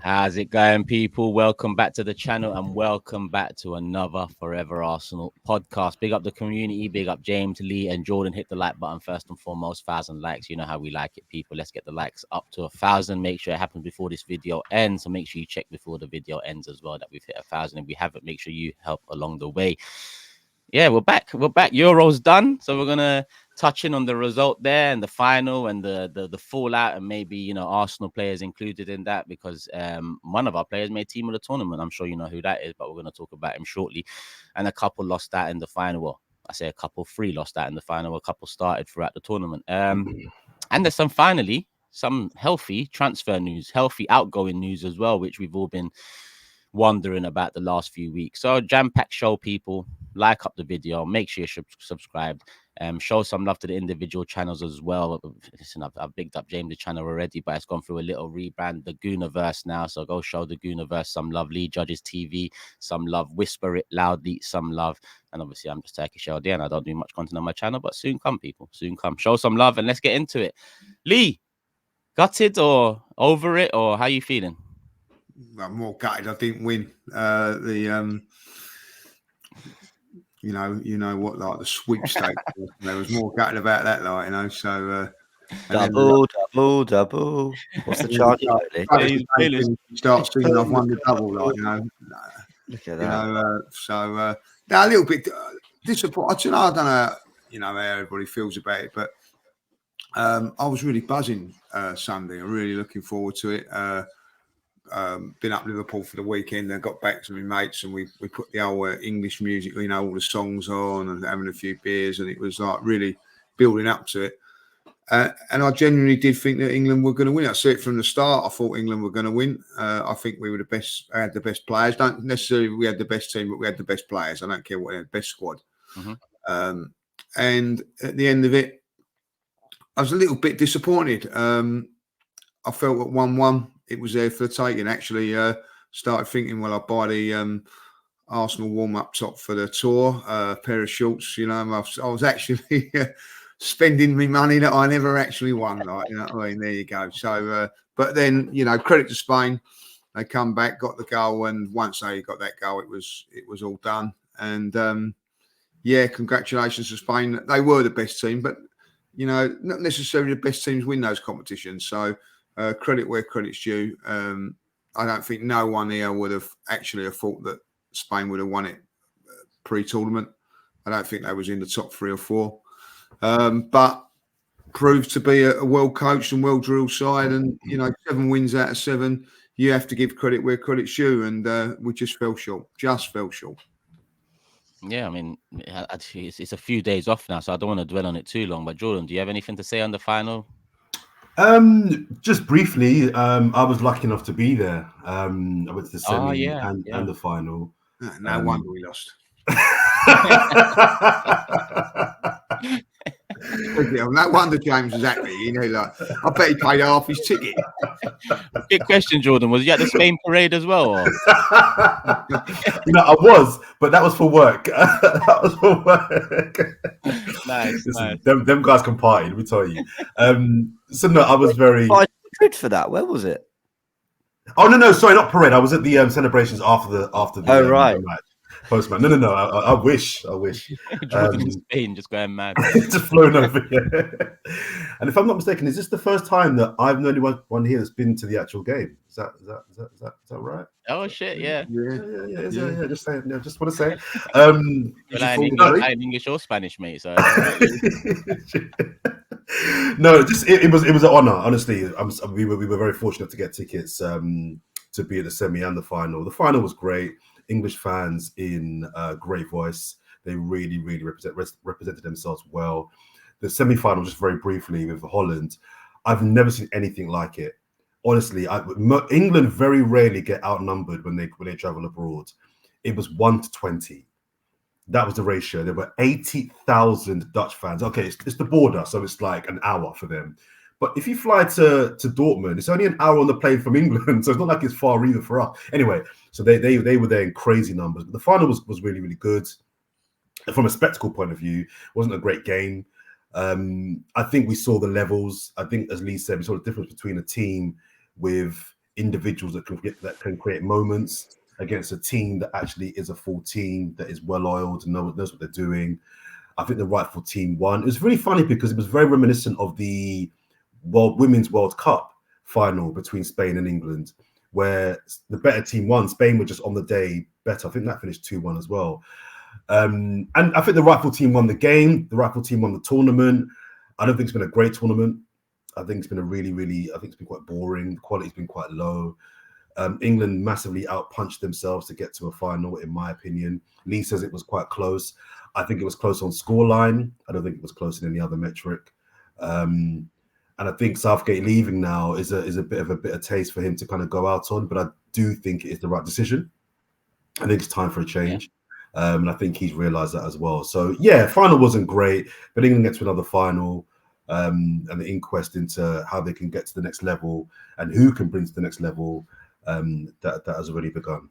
How's it going, people? Welcome back to the channel and welcome back to another Fourever Arsenal podcast. Big up the community, big up James, Lee, and Jordan. Hit the like button first and foremost. 1,000 likes. You know how we like it, people. Let's get the likes up to 1,000. Make sure it happens before this video ends. So make sure you check before the video ends as well that we've hit 1,000. If we haven't, make sure you help along the way. Yeah, we're back. Euro's done. So we're gonna touch in on the result there and the final and the fallout, and maybe, you know, Arsenal players included in that, because one of our players made team of the tournament. I'm sure you know who that is, but we're gonna talk about him shortly. And a couple lost out in the final. Well, I say a couple, 3 lost out in the final. A couple started throughout the tournament. And there's some healthy transfer news, healthy outgoing news as well, which we've all been wondering about the last few weeks. So jam-packed show, people. Like up the video, make sure you're subscribed, show some love to the individual channels as well. Listen, I've bigged up James' channel already, but it's gone through a little rebrand, the Gooniverse now, so go show the Gooniverse some love. Lee Judges TV, some love. Whisper It Loudly, some love. And obviously I'm just Turkish LD and I don't do much content on my channel, but soon come, people, soon come. Show some love and let's get into it. Lee, gutted or over it, or how you feeling? I'm more gutted I didn't win. You know what, like the sweepstakes. There was more gutted about that, like, you know. So double. What's the chant? You start singing "I've won the double," like, you know. Look at that. Now a little bit disappointed. I don't know, you know, how everybody feels about it, but I was really buzzing Sunday. I'm really looking forward to it. Been up Liverpool for the weekend. I got back to my mates and we put the whole English music, you know, all the songs on and having a few beers, and it was like really building up to it. And I genuinely did think that England were going to win. I said it from the start. I thought England were going to win. I think we were the best. I had the best players. Don't necessarily we had the best team, but we had the best players. I don't care what, we had the best squad. And at the end of it, I was a little bit disappointed. I felt at 1-1. It was there for the taking. Actually, started thinking, well, I'll buy the Arsenal warm-up top for the tour, a pair of shorts. You know, I was actually spending my money that I never actually won. Like, you know what I mean? There you go. So, but then, you know, credit to Spain. They come back, got the goal, and once they got that goal, it was all done. And yeah, congratulations to Spain. They were the best team, but you know, not necessarily the best teams win those competitions. So. Credit where credit's due. I don't think no one here would have actually thought that Spain would have won it pre-tournament. I don't think they was in the top 3 or 4. But proved to be a well-coached and well-drilled side. And, you know, 7 wins out of 7, you have to give credit where credit's due. And we just fell short. Yeah, I mean, it's a few days off now, so I don't want to dwell on it too long. But Jordan, do you have anything to say on the final? Just briefly, I was lucky enough to be there. I went to the semi and the final. No wonder we lost. No wonder James was happy. You know, like, I bet he paid half his ticket. Big question, Jordan. Was you at the Spain parade as well? Or? You know, I was, but that was for work. That was for work. Nice. Them guys can party, let me tell you. So no, I was very good for that. Where was it? Oh no, sorry, not parade. I was at the celebrations after the right. match. Postman. No. I wish. Jordan in Spain, just going mad, just flown over here. And if I'm not mistaken, is this the first time that I've known anyone here that's been to the actual game? Is that right? Oh shit, yeah. Just saying. Yeah, just want to say. Well, I'm English or Spanish, mate. So. No, it was an honor. Honestly, we were very fortunate to get tickets to be at the semi and the final. The final was great. English fans in great voice. They really represented themselves well. The semi-final, just very briefly, with Holland, I've never seen anything like it. Honestly, England very rarely get outnumbered when they travel abroad. It was 1-20. That was the ratio. There were 80,000 Dutch fans. Okay, it's the border, so it's like an hour for them. But if you fly to Dortmund, it's only an hour on the plane from England, so it's not like it's far either for us. Anyway, so they were there in crazy numbers. But the final was really, really good. From a spectacle point of view, it wasn't a great game. I think we saw the levels. I think, as Lee said, we saw the difference between a team with individuals that can create moments against a team that actually is a full team that is well oiled and knows what they're doing. I think the rightful team won. It was really funny because it was very reminiscent of the Women's World Cup final between Spain and England, where the better team won. Spain were just on the day better. I think that finished 2-1 as well. And I think the rightful team won the game. The rightful team won the tournament. I don't think it's been a great tournament. I think it's been I think it's been quite boring. The quality's been quite low. England massively outpunched themselves to get to a final, in my opinion. Lee says it was quite close. I think it was close on scoreline. I don't think it was close in any other metric. And I think Southgate leaving now is a bit of a bitter taste for him to kind of go out on. But I do think it is the right decision. I think it's time for a change. Yeah. And I think he's realised that as well. So, yeah, final wasn't great, but England gets to another final. And the inquest into how they can get to the next level and who can bring to the next level, that has already begun.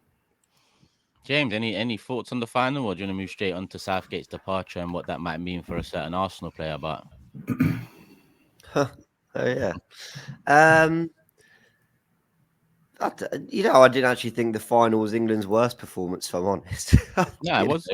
James, any thoughts on the final, or do you want to move straight on to Southgate's departure and what that might mean for a certain Arsenal player? But oh yeah, I didn't actually think the final was England's worst performance, if I'm honest. Yeah, it was.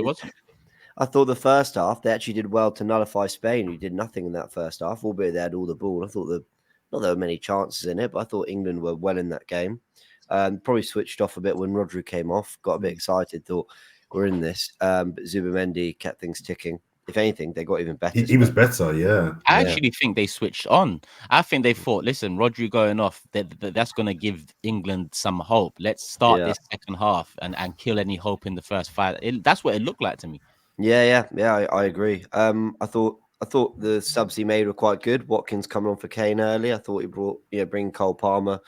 I thought the first half they actually did well to nullify Spain, who did nothing in that first half, albeit they had all the ball. I thought not there were many chances in it, but I thought England were well in that game. Probably switched off a bit when Rodri came off, got a bit excited, thought we're in this. But Zubamendi kept things ticking. If anything, they got even better. He was better, yeah. I actually think they switched on. I think they thought, listen, Rodri going off, that's going to give England some hope. Let's start this second half and kill any hope in the first 5. That's what it looked like to me. Yeah, I agree. I thought the subs he made were quite good. Watkins coming on for Kane early. I thought he brought, bringing Cole Palmer.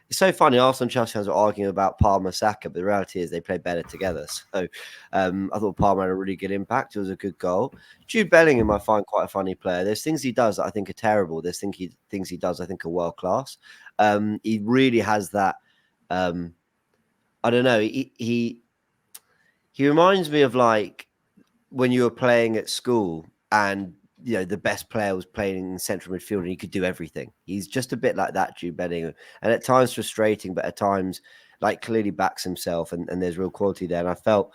It's so funny. Arsenal and Chelsea fans were arguing about Palmer Saka, but the reality is they played better together. So I thought Palmer had a really good impact. It was a good goal. Jude Bellingham, I find quite a funny player. There's things he does that I think are terrible. There's things he does I think are world class. He really has that. I don't know. He reminds me of like when you were playing at school and the best player was playing in central midfield and he could do everything. He's just a bit like that, Jude Bellingham. And at times frustrating, but at times like clearly backs himself and there's real quality there. And I felt,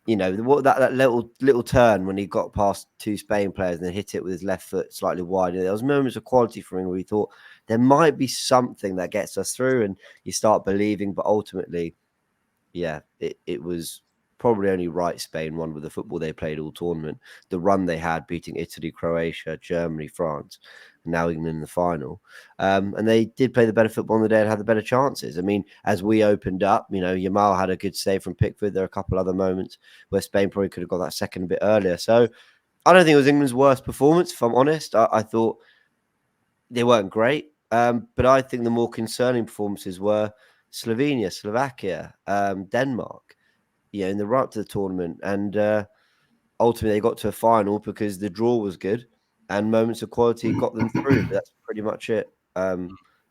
that little turn when he got past 2 Spain players and then hit it with his left foot slightly wide. There was moments of quality for him where we thought there might be something that gets us through and you start believing, but ultimately, it was probably only right Spain won with the football they played all tournament. The run they had, beating Italy, Croatia, Germany, France, and now England in the final. And they did play the better football on the day and had the better chances. I mean, as we opened up, Yamal had a good save from Pickford. There are a couple other moments where Spain probably could have got that second a bit earlier. So I don't think it was England's worst performance, if I'm honest. I thought they weren't great. But I think the more concerning performances were Slovenia, Slovakia, Denmark, in the run up to the tournament. And ultimately they got to a final because the draw was good and moments of quality got them through. But that's pretty much it.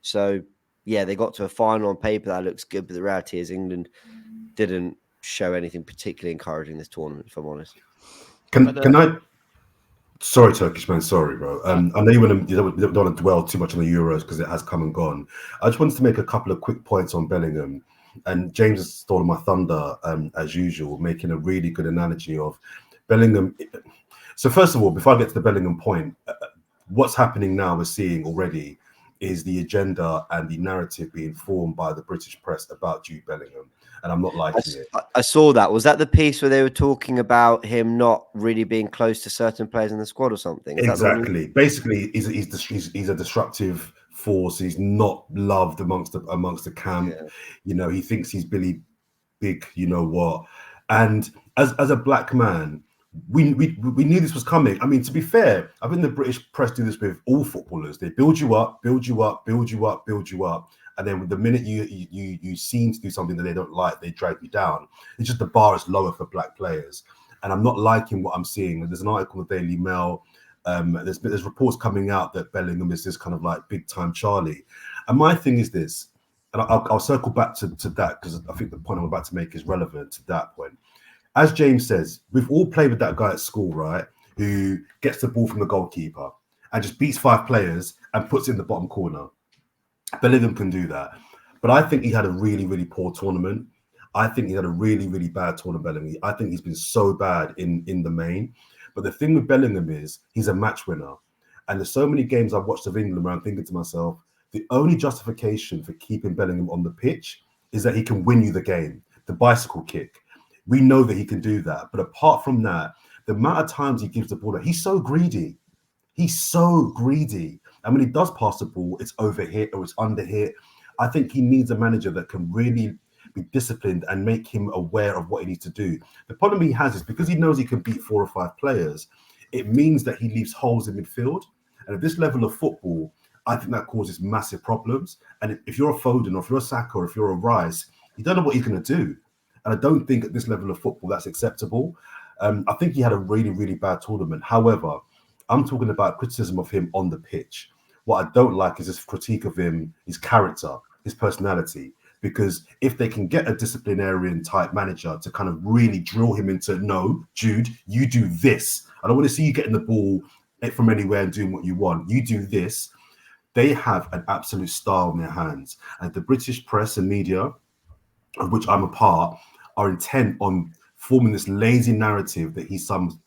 So, they got to a final on paper that looks good. But the reality is England didn't show anything particularly encouraging this tournament, if I'm honest. Can I... Sorry, Turkish man. Sorry, bro. I know you don't want to dwell too much on the Euros because it has come and gone. I just wanted to make a couple of quick points on Bellingham. And James has stolen my thunder, as usual, making a really good analogy of Bellingham. So first of all, before I get to the Bellingham point, what's happening now we're seeing already is the agenda and the narrative being formed by the British press about Jude Bellingham. And I'm not liking it. I saw that. Was that the piece where they were talking about him not really being close to certain players in the squad or something? Exactly. Basically, he's a disruptive force. He's not loved amongst the camp. Yeah. He thinks he's Billy Big, what. And as a black man, we knew this was coming. I mean, to be fair, I think the British press do this with all footballers. They build you up, build you up, build you up, build you up. And then the minute you seem to do something that they don't like, they drag you down. It's just the bar is lower for black players. And I'm not liking what I'm seeing. There's an article in the Daily Mail. There's reports coming out that Bellingham is this kind of like big time Charlie. And my thing is this, and I'll circle back to that because I think the point I'm about to make is relevant to that point. As James says, we've all played with that guy at school, right? Who gets the ball from the goalkeeper and just beats 5 players and puts it in the bottom corner. Bellingham can do that. But I think he had a really, really poor tournament. I think he had a really, really bad tournament, Bellingham. I think he's been so bad in the main. But the thing with Bellingham is he's a match winner. And there's so many games I've watched of England where I'm thinking to myself, the only justification for keeping Bellingham on the pitch is that he can win you the game, the bicycle kick. We know that he can do that. But apart from that, the amount of times he gives the ball, he's so greedy. He's so greedy. And when he does pass the ball, it's overhit or it's underhit. I think he needs a manager that can really be disciplined and make him aware of what he needs to do. The problem he has is because he knows he can beat 4 or 5 players, it means that he leaves holes in midfield. And at this level of football, I think that causes massive problems. And if you're a Foden or if you're a Saka or if you're a Rice, you don't know what he's going to do. And I don't think at this level of football that's acceptable. I think he had a really, really bad tournament. However, I'm talking about criticism of him on the pitch. What I don't like is this critique of him, his character, his personality. Because if they can get a disciplinarian type manager to kind of really drill him into, no, Jude, you do this. I don't want to see you getting the ball from anywhere and doing what you want. You do this. They have an absolute star in their hands. And the British press and media, of which I'm a part, are intent on forming this lazy narrative that he's some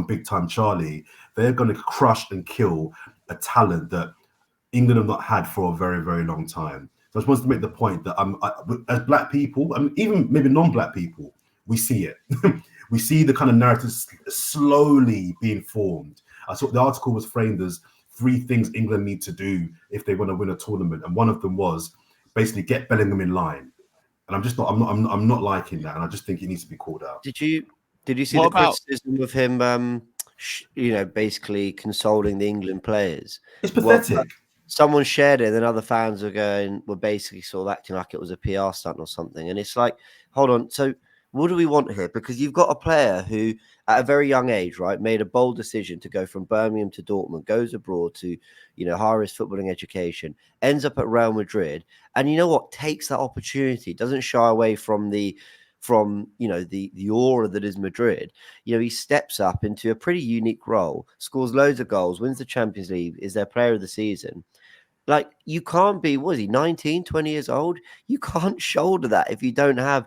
big time Charlie. They're going to crush and kill a talent that England have not had for a very, very long time. So I just wanted to make the point that as black people, I mean, even maybe non-black people, we see it. We see the kind of narrative slowly being formed. I saw the article was framed as 3 things England need to do if they want to win a tournament, and one of them was basically get Bellingham in line. And I'm not liking that, and I just think it needs to be called out. Did you see the criticism of him? Basically consoling the England players. It's pathetic. Well, someone shared it, and then other fans were basically sort of acting like it was a PR stunt or something. And it's like, hold on. So what do we want here? Because you've got a player who, at a very young age, right, made a bold decision to go from Birmingham to Dortmund, goes abroad to, high-risk footballing education, ends up at Real Madrid, and you know what? Takes that opportunity, doesn't shy away from the aura that is Madrid. He steps up into a pretty unique role, scores loads of goals, wins the Champions League, is their player of the season. Like, you can't be, 19, 20 years old? You can't shoulder that if you don't have,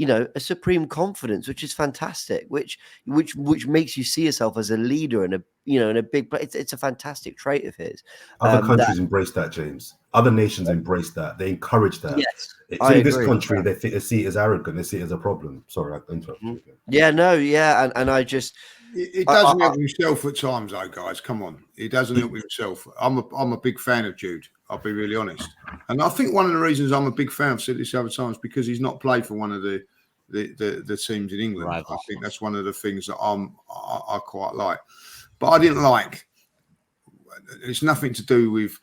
a supreme confidence, which is fantastic, which makes you see yourself as a leader and a big place. It's a fantastic trait of his. Other countries embrace that, James. Other nations embrace that. They encourage that. Yes, so in this country, they see it as arrogant. They see it as a problem. Sorry, I interrupted you again. Yeah, no, yeah, and I just. It doesn't help himself at times, though, guys. Come on, it doesn't help himself. I'm a big fan of Jude. I'll be really honest, and I think one of the reasons I'm a big fan, I've said this other times, because he's not played for one of the teams in England. Right. I think that's one of the things that I quite like. But I didn't like. It's nothing to do with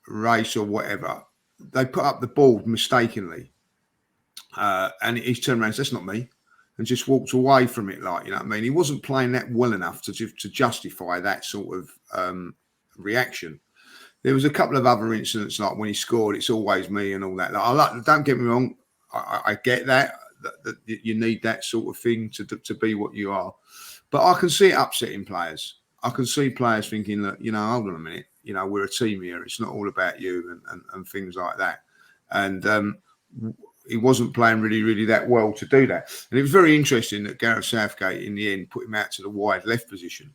race or whatever. They put up the ball mistakenly, and he's turned around and said, "That's not me." And just walked away from it, like, you know what I mean? He wasn't playing that well enough to justify that sort of reaction. There was a couple of other incidents, like when he scored, it's always me and all that. Like, don't get me wrong, I get that you need that sort of thing to be what you are. But I can see it upsetting players. I can see players thinking that, hold on a minute, we're a team here. It's not all about you and things like that. And he wasn't playing really, really that well to do that. And it was very interesting that Gareth Southgate, in the end, put him out to the wide left position.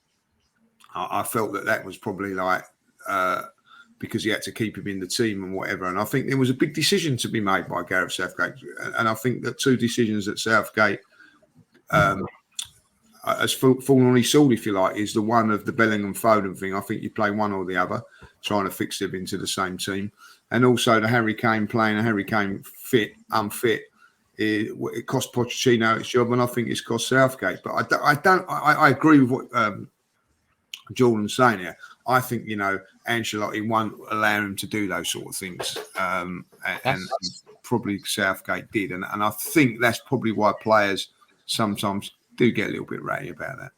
I felt that was probably like because he had to keep him in the team and whatever. And I think there was a big decision to be made by Gareth Southgate. And I think that 2 decisions that Southgate has fallen on his sword, if you like, is the one of the Bellingham Foden thing. I think you play one or the other, trying to fix them into the same team. And also the Harry Kane playing a Harry Kane unfit. It cost Pochettino his job, and I think it's cost Southgate. But I agree with what Jordan's saying here. I think, Ancelotti won't allow him to do those sort of things. And probably Southgate did. And I think that's probably why players sometimes do get a little bit ratty about that.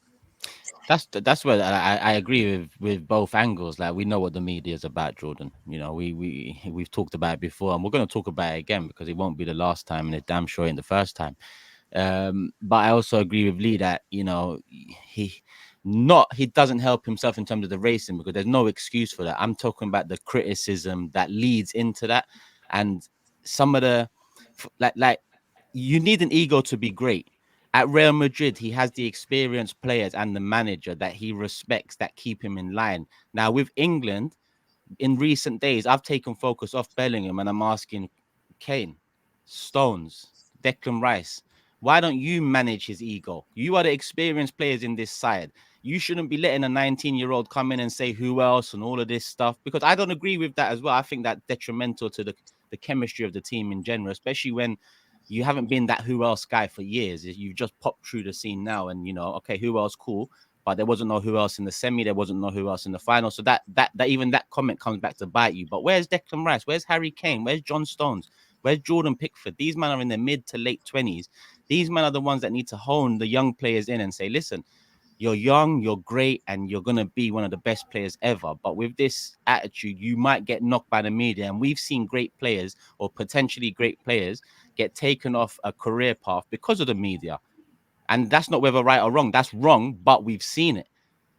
That's where I agree with both angles. Like, we know what the media is about, Jordan. We've talked about it before, and we're going to talk about it again because it won't be the last time, and it's damn sure ain't the first time. But I also agree with Lee that he doesn't help himself in terms of the racing, because there's no excuse for that. I'm talking about the criticism that leads into that, and some of the like you need an ego to be great. At Real Madrid, he has the experienced players and the manager that he respects that keep him in line. Now with England, in recent days, I've taken focus off Bellingham and I'm asking Kane, Stones, Declan Rice, why don't you manage his ego? You are the experienced players in this side. You shouldn't be letting a 19-year-old come in and say who else and all of this stuff, because I don't agree with that as well. I think that's detrimental to the chemistry of the team in general, especially when you haven't been that who else guy for years. You've just popped through the scene now and, okay, who else? Cool. But there wasn't no who else in the semi. There wasn't no who else in the final. So that even that comment comes back to bite you. But where's Declan Rice? Where's Harry Kane? Where's John Stones? Where's Jordan Pickford? These men are in their mid to late 20s. These men are the ones that need to hone the young players in and say, listen, you're young, you're great, and you're going to be one of the best players ever. But with this attitude, you might get knocked by the media. And we've seen great players or potentially great players get taken off a career path because of the media. And that's not whether right or wrong. That's wrong, but we've seen it.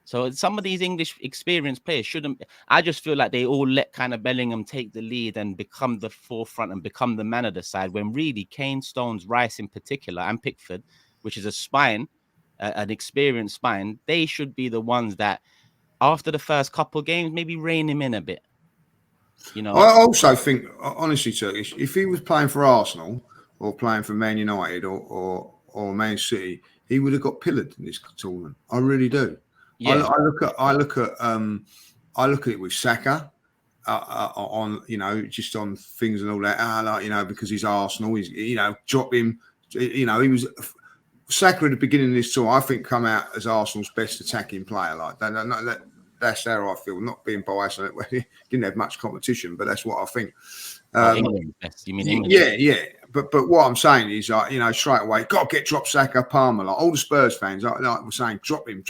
So some of these English experienced players shouldn't. I just feel like they all let kind of Bellingham take the lead and become the forefront and become the man of the side, when really Kane, Stones, Rice in particular, and Pickford, which is a spine, an experienced spine, they should be the ones that after the first couple of games, maybe rein him in a bit. I also think, honestly, Turkish, if he was playing for Arsenal or playing for Man United or Man City, he would have got pillared in this tournament. I really do. Yeah. I look at it with Saka on just on things and all that. Because he's Arsenal, he's drop him. He was Saka at the beginning of this tour. I think come out as Arsenal's best attacking player. Like that. That's how I feel. Not being biased, didn't have much competition, but that's what I think. England, you mean England? Yeah. But what I'm saying is, straight away, got to get drop Saka, Palmer. Like all the Spurs fans, like were saying, drop him.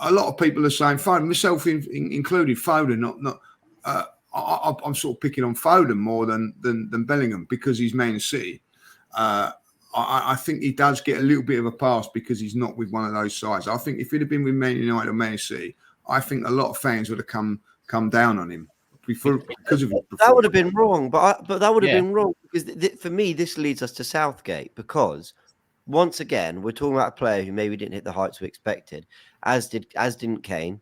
A lot of people are saying Foden, myself included. Foden, I'm sort of picking on Foden more than Bellingham because he's Man City. I think he does get a little bit of a pass because he's not with one of those sides. I think if he'd have been with Man United or Man City, I think a lot of fans would have come down on him because of it. That would have been wrong, but that would have been wrong because for me this leads us to Southgate, because once again we're talking about a player who maybe didn't hit the heights we expected, as didn't Kane.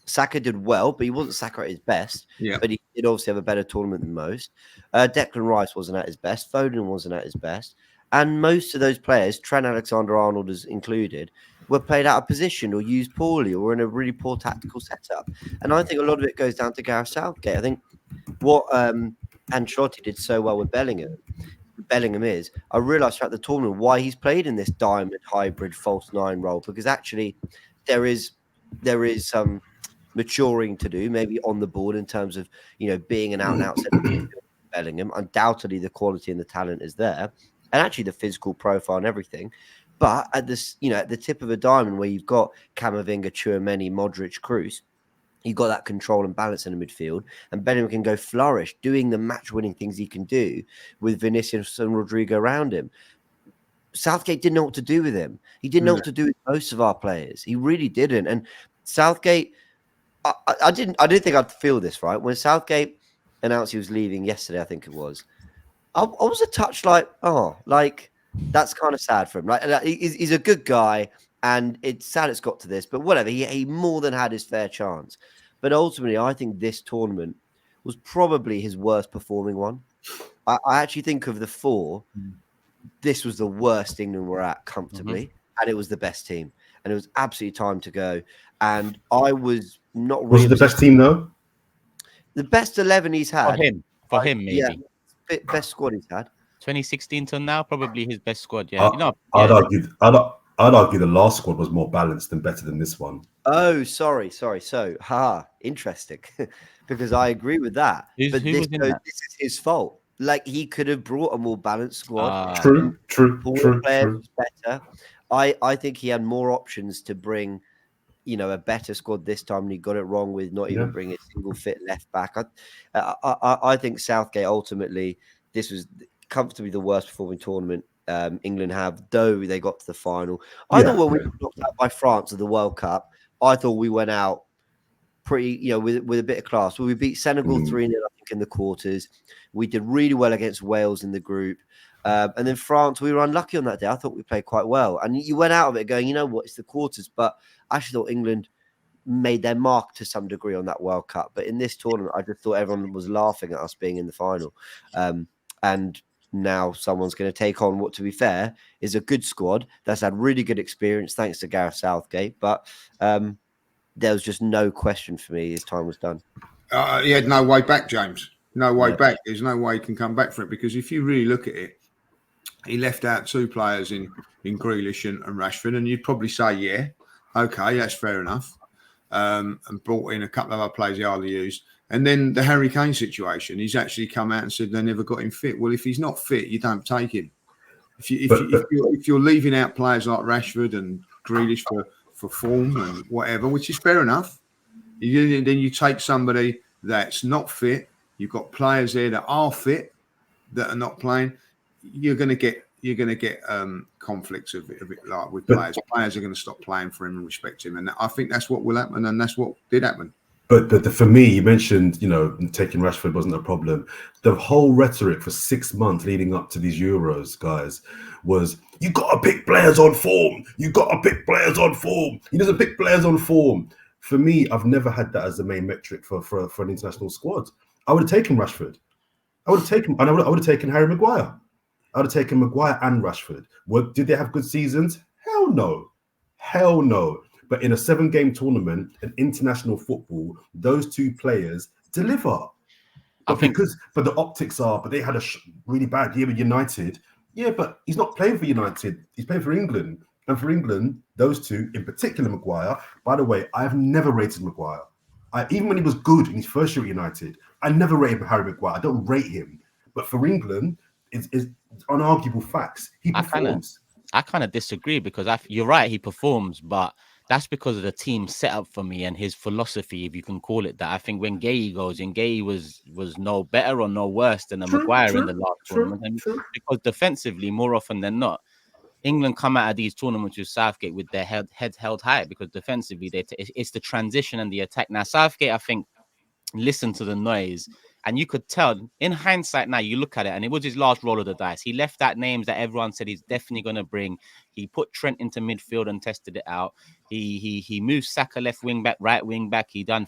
Saka did well, but he wasn't Saka at his best. Yeah. But he did obviously have a better tournament than most. Declan Rice wasn't at his best. Foden wasn't at his best. And most of those players, Trent Alexander-Arnold is included, were played out of position or used poorly or in a really poor tactical setup. And I think a lot of it goes down to Gareth Southgate. I think what Ancelotti did so well with Bellingham is, I realised throughout the tournament why he's played in this diamond hybrid false nine role, because actually there is some maturing to do, maybe on the board in terms of being an out-and-out centre. Bellingham, undoubtedly the quality and the talent is there, and actually the physical profile and everything. But at this, at the tip of a diamond where you've got Camavinga, Tchouaméni, Modric, Kroos, you've got that control and balance in the midfield, and Bellingham can go flourish doing the match-winning things he can do with Vinicius and Rodrigo around him. Southgate didn't know what to do with him. He didn't know what to do with most of our players. He really didn't. And Southgate, I didn't think I'd feel this, right? When Southgate announced he was leaving yesterday, I think it was, I was a touch like, that's kind of sad for him. Like he's a good guy, and it's sad it's got to this, but whatever. He more than had his fair chance. But ultimately, I think this tournament was probably his worst performing one. I actually think of the four, this was the worst England were at comfortably, and it was the best team, and it was absolutely time to go. And I was not really. Was it the best team though? The best 11 he's had for him, maybe. Yeah, best squad he's had. 2016 till now, probably his best squad. Yeah, I'd argue the last squad was more balanced and better than this one. Oh, sorry. So, interesting, because I agree with that. This is his fault. Like he could have brought a more balanced squad. True. Players was better. I think he had more options to bring, a better squad this time, and he got it wrong with not even bringing a single fit left back. I think Southgate ultimately, this was comfortably the worst performing tournament England have, though they got to the final. I thought when we were knocked out by France at the World Cup, I thought we went out pretty, with a bit of class. Well, we beat Senegal 3-0, I think think, in the quarters. We did really well against Wales in the group. And then France, we were unlucky on that day. I thought we played quite well. And you went out of it going, you know what, it's the quarters. But I actually thought England made their mark to some degree on that World Cup. But in this tournament, I just thought everyone was laughing at us being in the final. And now someone's going to take on what, to be fair, is a good squad that's had really good experience thanks to Gareth Southgate. But there was just no question for me his time was done. He had no way back, James. No way back. There's no way he can come back from it, because if you really look at it, he left out two players in Grealish and Rashford, and you'd probably say, yeah, okay, that's fair enough. And brought in a couple of other players he hardly used. And then the Harry Kane situation, he's actually come out and said they never got him fit. Well, if he's not fit, you don't take him. If you're leaving out players like Rashford and Grealish for form and whatever, which is fair enough, then you take somebody that's not fit. You've got players there that are fit that are not playing. You're going to get conflicts of it like with players. Players are going to stop playing for him and respect him, and I think that's what will happen, and that's what did happen. But for me, you mentioned, taking Rashford wasn't a problem. The whole rhetoric for 6 months leading up to these Euros, guys, was you got to pick players on form. You got to pick players on form. He doesn't pick players on form. For me, I've never had that as the main metric for an international squad. I would have taken Rashford. I would have taken Harry Maguire. I would have taken Maguire and Rashford. Did they have good seasons? Hell no. Hell no. But in a 7-game tournament, an international football, those two players deliver. But the optics are, but they had a really bad year with United. Yeah, but he's not playing for United. He's playing for England. And for England, those two, in particular Maguire, by the way, I've never rated Maguire. Even when he was good in his first year at United, I never rated Harry Maguire. I don't rate him. But for England, it's unarguable facts. He performs. I kind of disagree, because you're right, he performs, but that's because of the team setup for me and his philosophy, if you can call it that. I think when Gay goes in, Gay was no better or no worse than Maguire in the last tournament. And because defensively, more often than not, England come out of these tournaments with Southgate with their heads held high, because defensively, it's the transition and the attack. Now, Southgate, I think, listened to the noise, and you could tell in hindsight now, you look at it, and it was his last roll of the dice. He left out names that everyone said he's definitely going to bring. He put Trent into midfield and tested it out. He moved Saka left wing back, right wing back. He done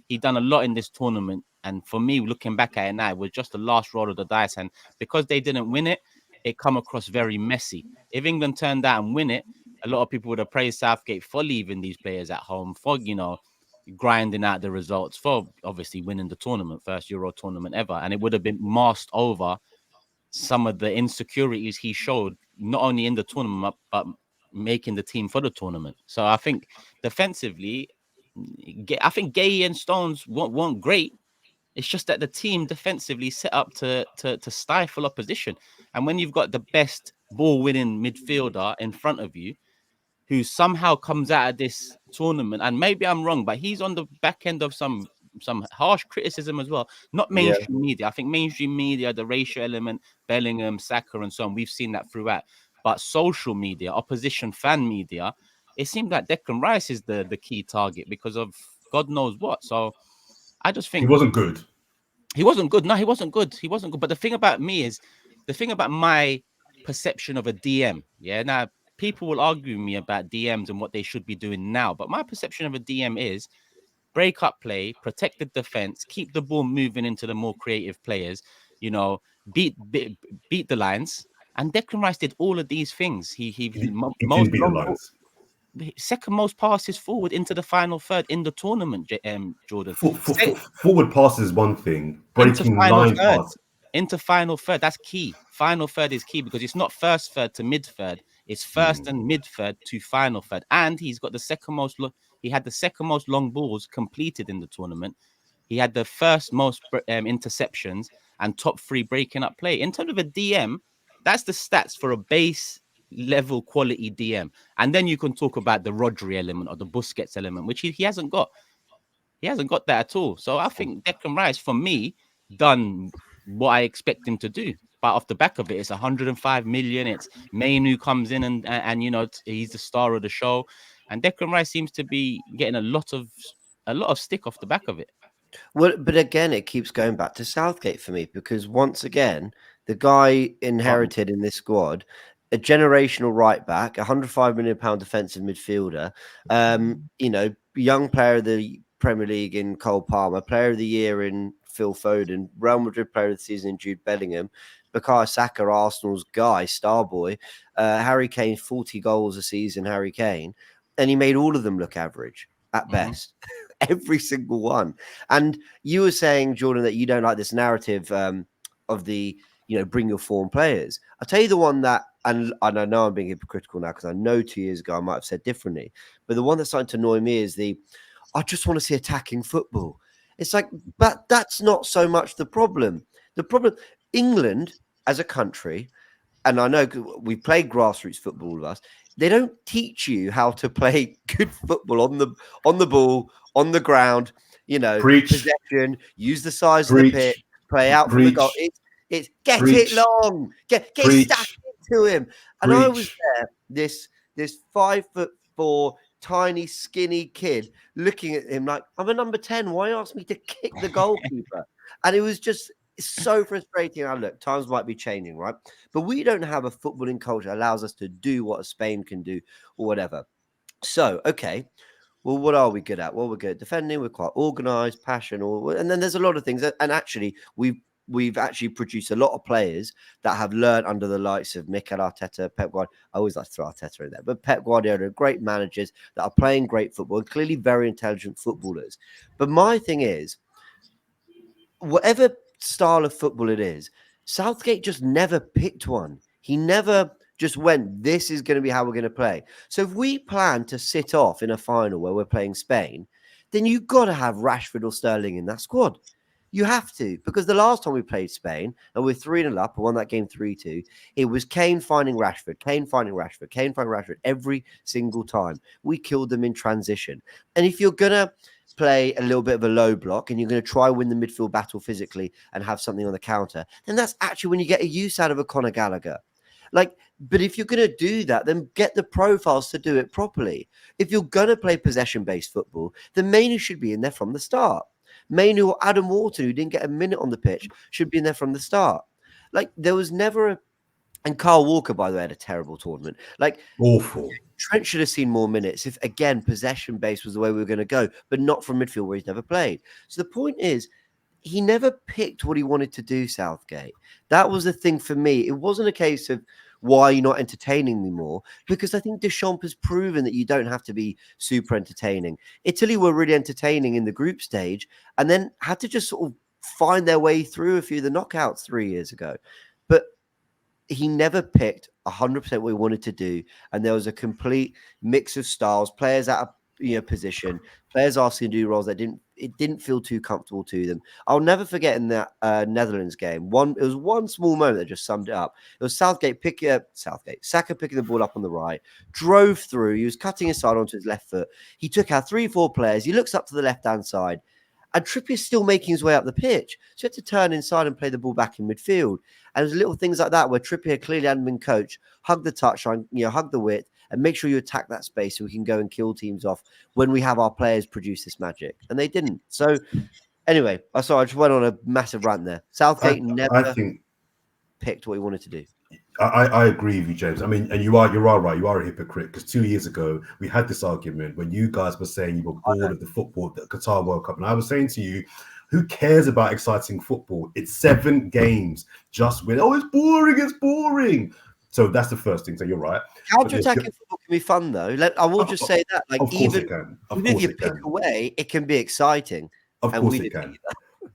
he done a lot in this tournament. And for me, looking back at it now, it was just the last roll of the dice. And because they didn't win it, it come across very messy. If England turned out and win it, a lot of people would have praised Southgate for leaving these players at home, for, grinding out the results, for obviously winning the tournament, first Euro tournament ever. And it would have been masked over some of the insecurities he showed, not only in the tournament, but making the team for the tournament. So I think defensively, I think Gay and Stones weren't great. It's just that the team defensively set up to stifle opposition. And when you've got the best ball-winning midfielder in front of you, who somehow comes out of this tournament, and maybe I'm wrong, but he's on the back end of some harsh criticism as well. Not mainstream media. I think mainstream media, the racial element, Bellingham, Saka, and so on, we've seen that throughout. But social media, opposition fan media, it seemed like Declan Rice is the key target because of God knows what. So I just think he wasn't good. He wasn't good. No, he wasn't good. He wasn't good. But the thing about me is, the thing about my perception of a DM, now people will argue with me about DMs and what they should be doing now. But my perception of a DM is break up play, protect the defense, keep the ball moving into the more creative players, beat the lines. And Declan Rice did all of these things. He didn't beat the lines. Second most passes forward into the final third in the tournament, Jordan. Forward passes is one thing. Breaking line pass into final third, that's key. Final third is key, because it's not first third to mid third. It's first and mid third to final third. And he's got the second most. He had the second most long balls completed in the tournament. He had the first most interceptions and top 3 breaking up play. In terms of a DM, that's the stats for a base level quality DM. And then you can talk about the Rodri element or the Busquets element, which he hasn't got. He hasn't got that at all. So I think Declan Rice, for me, done what I expect him to do. But off the back of it, it's 105 million. It's Mainu comes in and he's the star of the show. And Declan Rice seems to be getting a lot of stick off the back of it. Well, but again, it keeps going back to Southgate for me because once again, the guy inherited in this squad a generational right back, £105 million defensive midfielder, young player of the Premier League in Cole Palmer, player of the year in Phil Foden, Real Madrid player of the season in Jude Bellingham, Bukayo Saka, Arsenal's guy, star boy, Harry Kane, 40 goals a season, Harry Kane, and he made all of them look average at best. Every single one. And you were saying, Jordan, that you don't like this narrative of the, bring your form players. I'll tell you the one that, and I know I'm being hypocritical now because I know 2 years ago I might have said differently, but the one that's starting to annoy me is I just want to see attacking football. It's like, but that's not so much the problem. The problem, England as a country, and I know we play grassroots football, all of us, they don't teach you how to play good football on the ball, on the ground, possession, use the size of the pitch, play out from the goal. It's get it long, get stuck into him. And I was there, this 5'4" tiny, skinny kid looking at him like, I'm a number 10. Why ask me to kick the goalkeeper? And it was just so frustrating. Now, look, times might be changing, right? But we don't have a footballing culture that allows us to do what Spain can do or whatever. So, okay, well, what are we good at? Well, we're good at defending. We're quite organised, passion, and then there's a lot of things. And actually, we've actually produced a lot of players that have learned under the likes of Mikel Arteta, Pep Guardiola. I always like to throw Arteta in there, but Pep Guardiola are great managers that are playing great football and clearly very intelligent footballers. But my thing is, whatever style of football it is, Southgate just never picked one. He never just went, this is going to be how we're going to play. So if we plan to sit off in a final where we're playing Spain, then you've got to have Rashford or Sterling in that squad. You have to, because the last time we played Spain and we're 3-0 up and won that game 3-2, it was Kane finding Rashford every single time. We killed them in transition. And if you're going to play a little bit of a low block and you're going to try win the midfield battle physically and have something on the counter, then that's actually when you get a use out of a Conor Gallagher. But if you're going to do that, then get the profiles to do it properly. If you're going to play possession-based football, then Mainu should be in there from the start. Mainu or Adam Wharton, who didn't get a minute on the pitch, should be in there from the start. There was never and Carl Walker, by the way, had a terrible tournament. Awful. Trent should have seen more minutes if, again, possession-based was the way we were going to go, but not from midfield where he's never played. So the point is, he never picked what he wanted to do, Southgate. That was the thing for me. It wasn't a case of, why are you not entertaining me more? Because I think Deschamps has proven that you don't have to be super entertaining. Italy were really entertaining in the group stage and then had to just sort of find their way through a few of the knockouts 3 years ago. But he never picked 100% what he wanted to do. And there was a complete mix of styles, players out of position, players asking to do roles that didn't feel too comfortable to them. I'll never forget in that Netherlands game. It was one small moment that just summed it up. It was Saka picking the ball up on the right, drove through. He was cutting his side onto his left foot. He took out 3-4 players. He looks up to the left-hand side, and Trippier's still making his way up the pitch. So he had to turn inside and play the ball back in midfield. And there's little things like that where Trippier clearly hadn't been coached. Hug the touchline, hug the width, and make sure you attack that space so we can go and kill teams off when we have our players produce this magic. And they didn't. So anyway, I just went on a massive rant there. Southgate never picked what he wanted to do. I agree with you, James. I mean, and you are right. You are a hypocrite because 2 years ago we had this argument when you guys were saying you were bored of the Qatar World Cup, and I was saying to you, who cares about exciting football? It's 7 games. Just win. Oh, it's boring. It's boring. So that's the first thing. So you're right. Counter-attacking football can be fun, though. I will just say that. Even if you pick away, it can be exciting. Of course it can.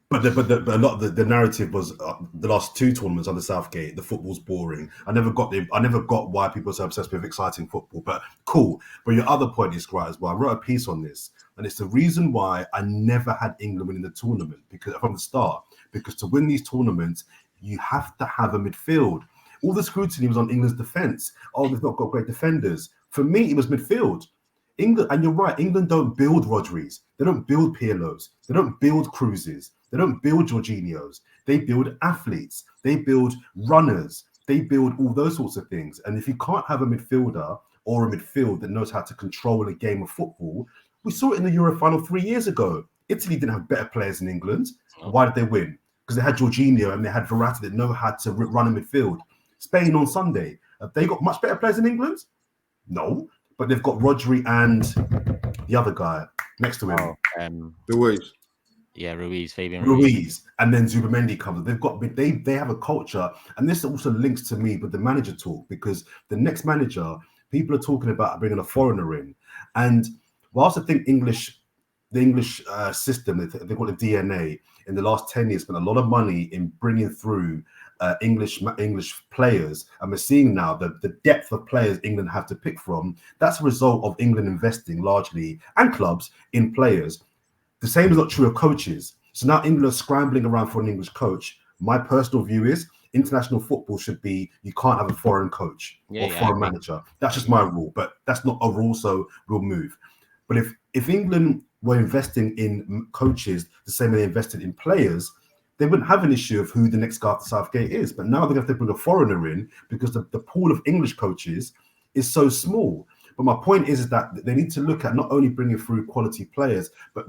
But a lot of the narrative was the last 2 tournaments under Southgate, the football's boring. I never got why people are so obsessed with exciting football. But cool. But your other point is right as well. I wrote a piece on this, and it's the reason why I never had England winning the tournament from the start. Because to win these tournaments, you have to have a midfield. All the scrutiny was on England's defence. Oh, they've not got great defenders. For me, it was midfield. England, and you're right, England don't build Rodris. They don't build Pirlos. They don't build Cruzes. They don't build Jorginhos. They build athletes. They build runners. They build all those sorts of things. And if you can't have a midfielder or a midfield that knows how to control a game of football, we saw it in the Euro final 3 years ago. Italy didn't have better players than England. But why did they win? Because they had Jorginho and they had Verratti that know how to run in midfield. Spain on Sunday, have they got much better players than England? No, but they've got Rodri and the other guy next to him. Ruiz. Yeah, Fabian Ruiz, and then Zubamendi comes. They have a culture, and this also links to me with the manager talk, because the next manager, people are talking about bringing a foreigner in, and whilst I think the English system, they call it DNA, in the last 10 years spent a lot of money in bringing through English players, and we're seeing now the depth of players England have to pick from. That's a result of England investing largely, and clubs, in players. The same is not true of coaches. So now England are scrambling around for an English coach. My personal view is international football should be, you can't have a foreign coach or foreign manager. That's just my rule, but that's not a rule, so we'll move. But if England were investing in coaches the same way they invested in players, they wouldn't have an issue of who the next guy after Southgate is. But now they're going to have to bring a foreigner in because the pool of English coaches is so small. But my point is that they need to look at not only bringing through quality players, but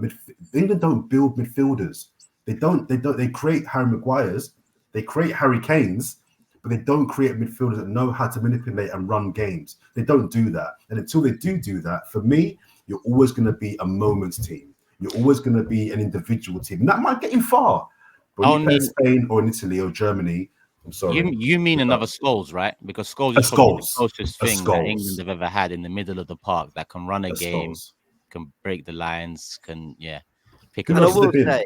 England don't build midfielders. They create Harry Maguires, they create Harry Kanes, but they don't create midfielders that know how to manipulate and run games. They don't do that. And until they do that, for me, you're always going to be a moments team. You're always going to be an individual team. And that might get you far. But when you play in Spain or in Italy or Germany, I'm sorry. You mean another Scholes, right? Because Scholes is probably the closest thing that England have ever had in the middle of the park, that can run a game, can break the lines, can pick up. And I will say,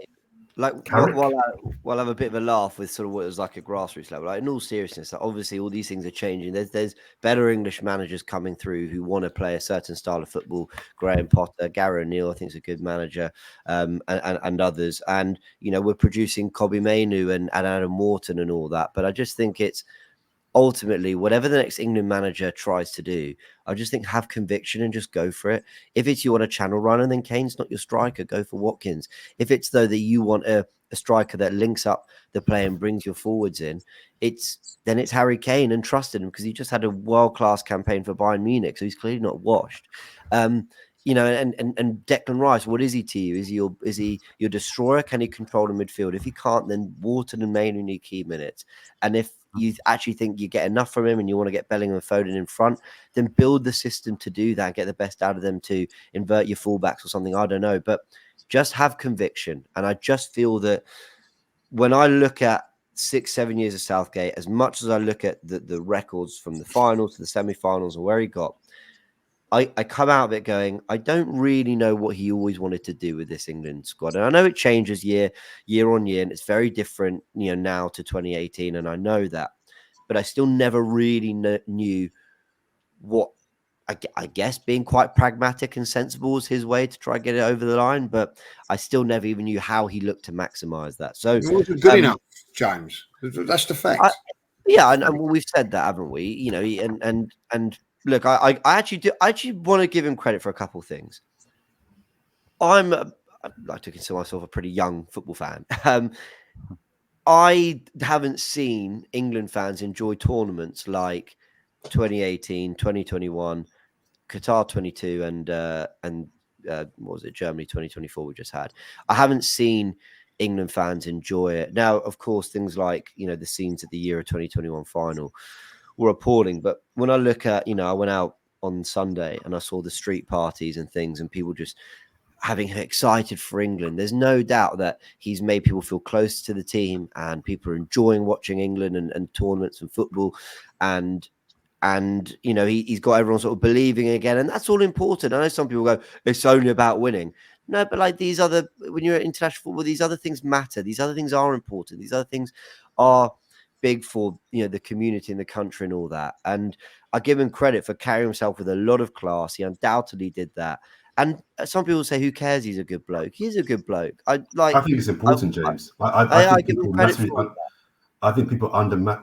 like, while I have a bit of a laugh with sort of what it was like at grassroots level, like, in all seriousness, like, obviously all these things are changing. There's better English managers coming through who want to play a certain style of football. Graham Potter, Gary O'Neill, I think, is a good manager, and others. And we're producing Kobe Mainu and Adam Wharton and all that. But I just think it's ultimately, whatever the next England manager tries to do, I just think have conviction and just go for it. If it's you want a channel runner, then Kane's not your striker. Go for Watkins. If it's though that you want a striker that links up the play and brings your forwards in, then it's Harry Kane, and trust him because he just had a world-class campaign for Bayern Munich, so he's clearly not washed. And Declan Rice, what is he to you? Is he your destroyer? Can he control the midfield? If he can't, then Wharton and Mainu need key minutes. And if you actually think you get enough from him and you want to get Bellingham and Foden in front, then build the system to do that, get the best out of them, to invert your fullbacks or something. I don't know, but just have conviction. And I just feel that when I look at 6-7 years of Southgate, as much as I look at the records from the finals to the semi-finals and where he got, I come out of it going, I don't really know what he always wanted to do with this England squad. And I know it changes year on year, and it's very different, now to 2018. And I know that, but I still never really knew what, I guess being quite pragmatic and sensible was his way to try and get it over the line. But I still never even knew how he looked to maximize that. So it wasn't good enough, James. That's the fact. And we've said that, haven't we? And look, I actually want to give him credit for a couple of things. I like to consider myself a pretty young football fan. I haven't seen England fans enjoy tournaments like 2018, 2021, Qatar 22, and what was it, Germany 2024 we just had. I haven't seen England fans enjoy it. Now, of course, things like, the scenes at the Euro 2021 final were appalling. But when I look at, I went out on Sunday and I saw the street parties and things and people just having excited for England. There's no doubt that he's made people feel close to the team and people are enjoying watching England and tournaments and football. And he's got everyone sort of believing again. And that's all important. I know some people go, it's only about winning. No, but like when you're at international football, these other things matter. These other things are important. These other things are big for the community in the country and all that. And I give him credit for carrying himself with a lot of class. He undoubtedly did that. And some people say, who cares? He's a good bloke. He's a good bloke. I think it's important, James. I think people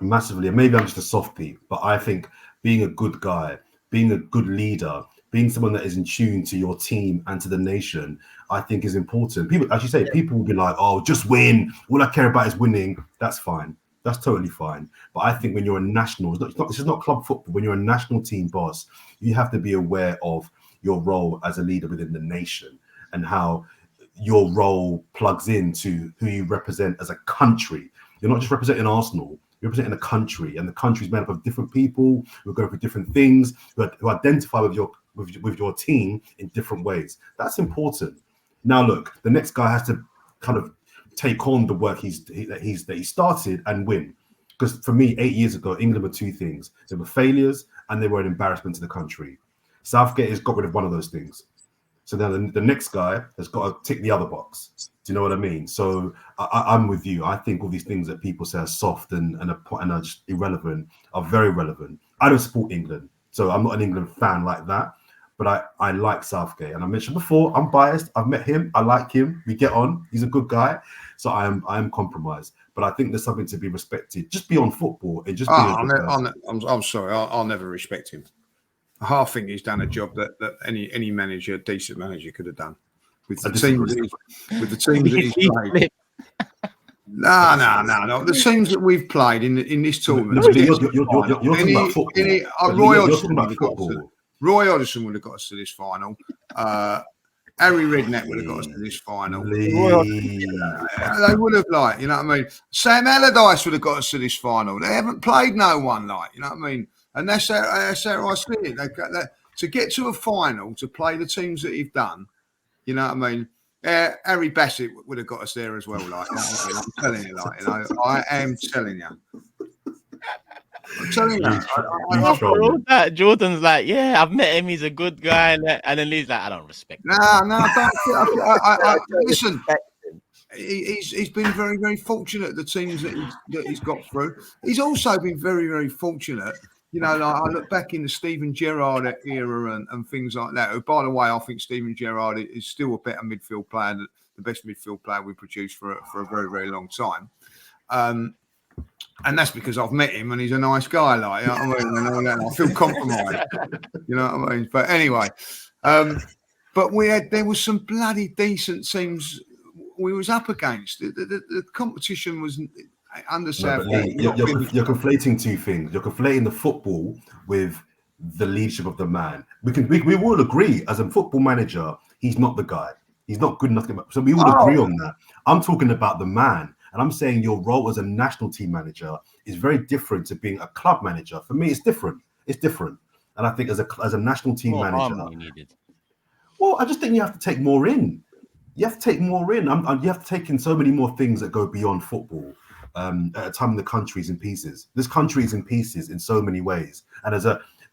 massively, and maybe I'm just a softie, but I think being a good guy, being a good leader, being someone that is in tune to your team and to the nation, I think is important. People, as you say, people will be like, oh, just win. All I care about is winning. That's fine. That's totally fine. But I think when you're a national, this is not club football. When you're a national team boss, you have to be aware of your role as a leader within the nation and how your role plugs into who you represent as a country. You're not just representing Arsenal, you're representing a country, and the country's made up of different people who go through different things, who identify with your team in different ways. That's important. Now, look, the next guy has to kind of take on the work that he started and win. Because for me, 8 years ago, England were two things. They were failures and they were an embarrassment to the country. Southgate has got rid of one of those things. So now the next guy has got to tick the other box. Do you know what I mean? So I'm with you. I think all these things that people say are soft and are just irrelevant are very relevant. I don't support England, so I'm not an England fan like that. But I like Southgate. And I mentioned before, I'm biased. I've met him. I like him. We get on. He's a good guy. So I am compromised. But I think there's something to be respected just beyond football. And just I'm sorry. I'll never respect him. I think he's done a job that any manager, decent manager, could have done with the teams that he's played. No. The teams that we've played in this tournament. Roy Hodgson would have got us to this final. Harry Redknapp would have got us to this final. They would have, like, you know what I mean? Sam Allardyce would have got us to this final. They haven't played no one, like, you know what I mean? And that's how I see it. To get to a final, to play the teams that he've done, you know what I mean? Harry Bassett would have got us there as well, like, you know what I mean? I'm telling you, like, you know, I am telling you. I'm telling you. After all that, Jordan's like, yeah, I've met him. He's a good guy, and then Lee's like, I don't respect him. Listen. He's been very, very fortunate. The teams that he's got through. He's also been very, very fortunate. You know, like, I look back in the Steven Gerrard era and things like that. Oh, by the way, I think Steven Gerrard is still a better midfield player, the best midfield player we've produced for a very, very long time. And that's because I've met him and he's a nice guy, like, you know what I mean? And all that. I feel compromised, you know what I mean? But anyway, but there was some bloody decent teams we was up against. The competition was under Southgate. You're conflating two things. You're conflating the football with the leadership of the man. We will agree, as a football manager, he's not the guy. He's not good enough to get. So we will agree on that. I'm talking about the man. And I'm saying your role as a national team manager is very different to being a club manager. For me, it's different. It's different. And I think as a national team manager, well, I just think you have to take more in. You have to take more in. You have to take in so many more things that go beyond football. At a time the country's in pieces. This country is in pieces in so many ways. And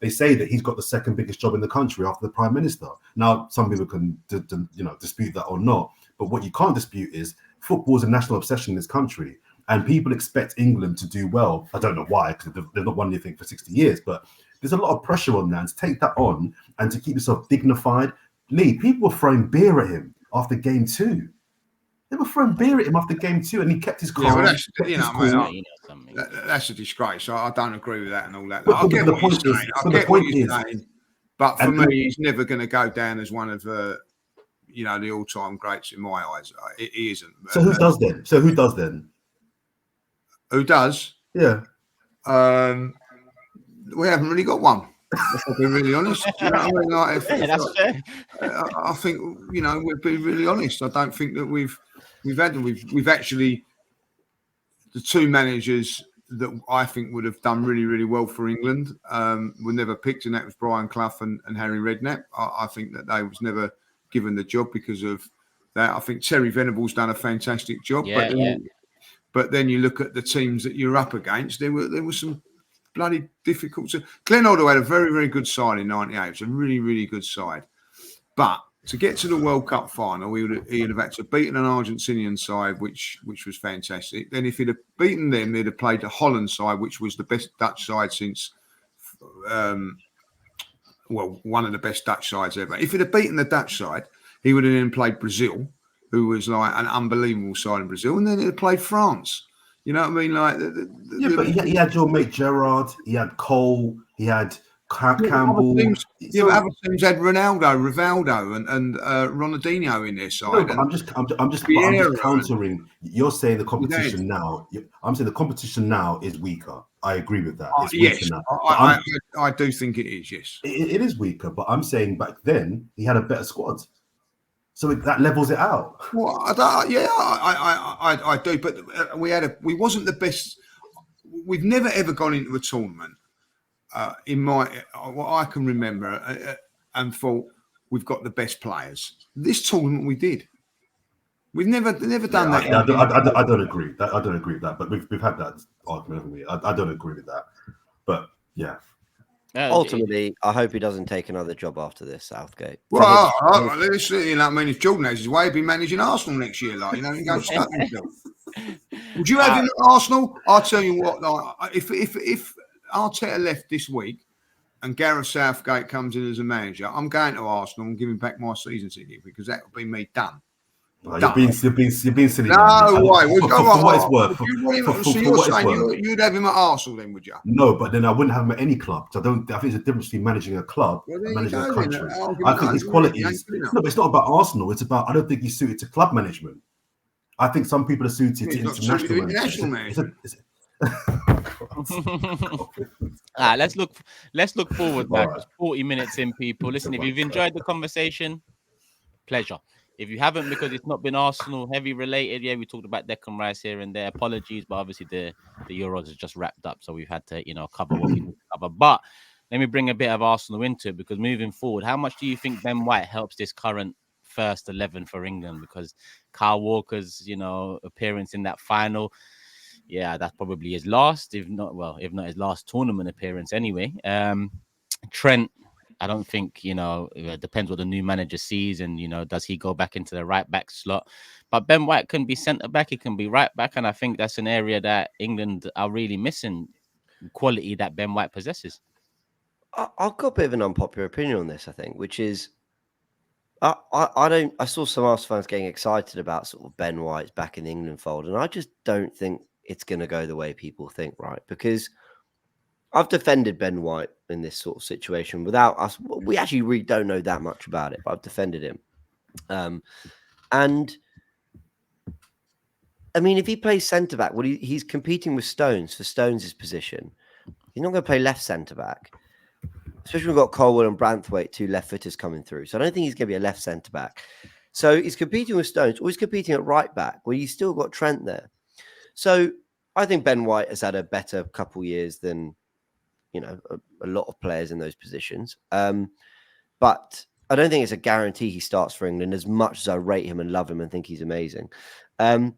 they say that he's got the second biggest job in the country after the Prime Minister. Now, some people can dispute that or not. But what you can't dispute is football is a national obsession in this country, and people expect England to do well. I don't know why, because they've not won anything for 60 years, but there's a lot of pressure on that, and to take that on and to keep yourself dignified. Lee, people were throwing beer at him after game 2. They were throwing beer at him after game 2, and he kept his calm. That's a disgrace. I don't agree with that and all that. I get what you're saying, but for me, he's never going to go down as one of the all-time greats in my eyes. He isn't. So who does then? Who does? Yeah. We haven't really got one. If I'll be really honest. You know what I mean? That's fair. I think, we'll be really honest. I don't think that we've actually, the two managers that I think would have done really, really well for England were never picked, and that was Brian Clough and Harry Redknapp. I think that they was never given the job because of that. I think Terry Venables done a fantastic job, but then you look at the teams that you're up against. There were some bloody difficult. Glenn Hoddle had a very, very good side in '98. It's a really, really good side, but to get to the World Cup final, he'd have had to beat an Argentinian side, which was fantastic. Then if he'd have beaten them, they'd have played the Holland side, which was the best Dutch side since. One of the best Dutch sides ever. If he'd have beaten the Dutch side, he would have then played Brazil, who was like an unbelievable side in Brazil, and then he'd have played France. You know what I mean? Like, but he had your mate Gerrard, he had Cole, he had Campbell. Other teams had Ronaldo, Rivaldo, and Ronaldinho in their side. No, I'm just countering. You're saying the competition now. I'm saying the competition now is weaker. I agree with that. It's yes, I do think it is. Yes, it is weaker. But I'm saying back then he had a better squad. So that levels it out. Well, I do, but we wasn't the best. We've never ever gone into a tournament in what I can remember and thought we've got the best players. This tournament we did. We've never done that. I don't agree. I don't agree with that. But we've had that argument, haven't we? I don't agree with that. But yeah. Ultimately, I hope he doesn't take another job after this, Southgate. Well, if Jordan has his way, he'll be managing Arsenal next year. Like, he goes stuck himself. Would you have him at Arsenal? I'll tell you what. Like, if Arteta left this week and Gareth Southgate comes in as a manager, I'm going to Arsenal and giving back my season ticket because that would be me done. You're being silly. No way. For what it's worth. So you're saying you'd have him at Arsenal then, would you? No, but then I wouldn't have him at any club. I think there's a difference between managing a club and managing a country. I think his qualities. No, but it's not about Arsenal. It's about. I don't think he's suited to club management. I think some people are suited to international management. Let's look forward now. Right. 40 minutes in, people. Listen, if you've enjoyed the conversation, pleasure. If you haven't, because it's not been Arsenal heavy related, we talked about Declan Rice here and there. Apologies, but obviously the Euros has just wrapped up, so we've had to cover what we need to cover. But let me bring a bit of Arsenal into it, because moving forward, how much do you think Ben White helps this current first 11 for England? Because Kyle Walker's appearance in that final, that's probably his last, if not his last tournament appearance anyway. Trent, I don't think, it depends what the new manager sees and, does he go back into the right back slot? But Ben White can be centre back, he can be right back. And I think that's an area that England are really missing, quality that Ben White possesses. I've got a bit of an unpopular opinion on this, I think, which is I saw some Arsenal fans getting excited about sort of Ben White's back in the England fold. And I just don't think it's going to go the way people think, right? Because I've defended Ben White in this sort of situation without us. We actually really don't know that much about it, but I've defended him. And I mean, if he plays centre back, he's competing with Stones for Stones' position. He's not going to play left centre back, especially when we've got Colwell and Branthwaite, two left footers coming through. So I don't think he's going to be a left centre back. So he's competing with Stones, or he's competing at right back, where you've still got Trent there. So I think Ben White has had a better couple years than a lot of players in those positions. But I don't think it's a guarantee he starts for England, as much as I rate him and love him and think he's amazing. I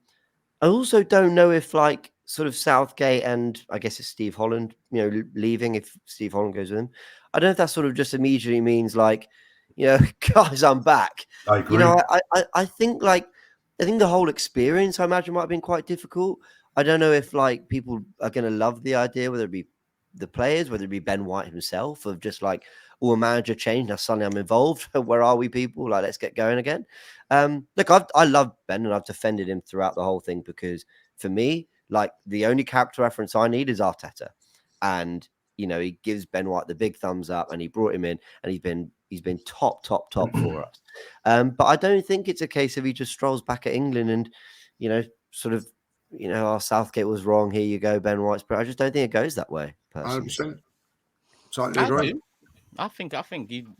also don't know if sort of Southgate and I guess it's Steve Holland, leaving, if Steve Holland goes with him. I don't know if that sort of just immediately means guys, I'm back. I agree. I think the whole experience, I imagine, might have been quite difficult. I don't know if people are going to love the idea, whether it be the players, whether it be Ben White himself, of just a manager change. Now suddenly I'm involved. Where are we, people? Let's get going again. Look, I love Ben and I've defended him throughout the whole thing, because for me, the only character reference I need is Arteta. And, he gives Ben White the big thumbs up and he brought him in and he's been top for us. But I don't think it's a case of he just strolls back at England and, our Southgate was wrong. Here you go, Ben White's. But I just don't think it goes that way. 100%. Totally agree. I think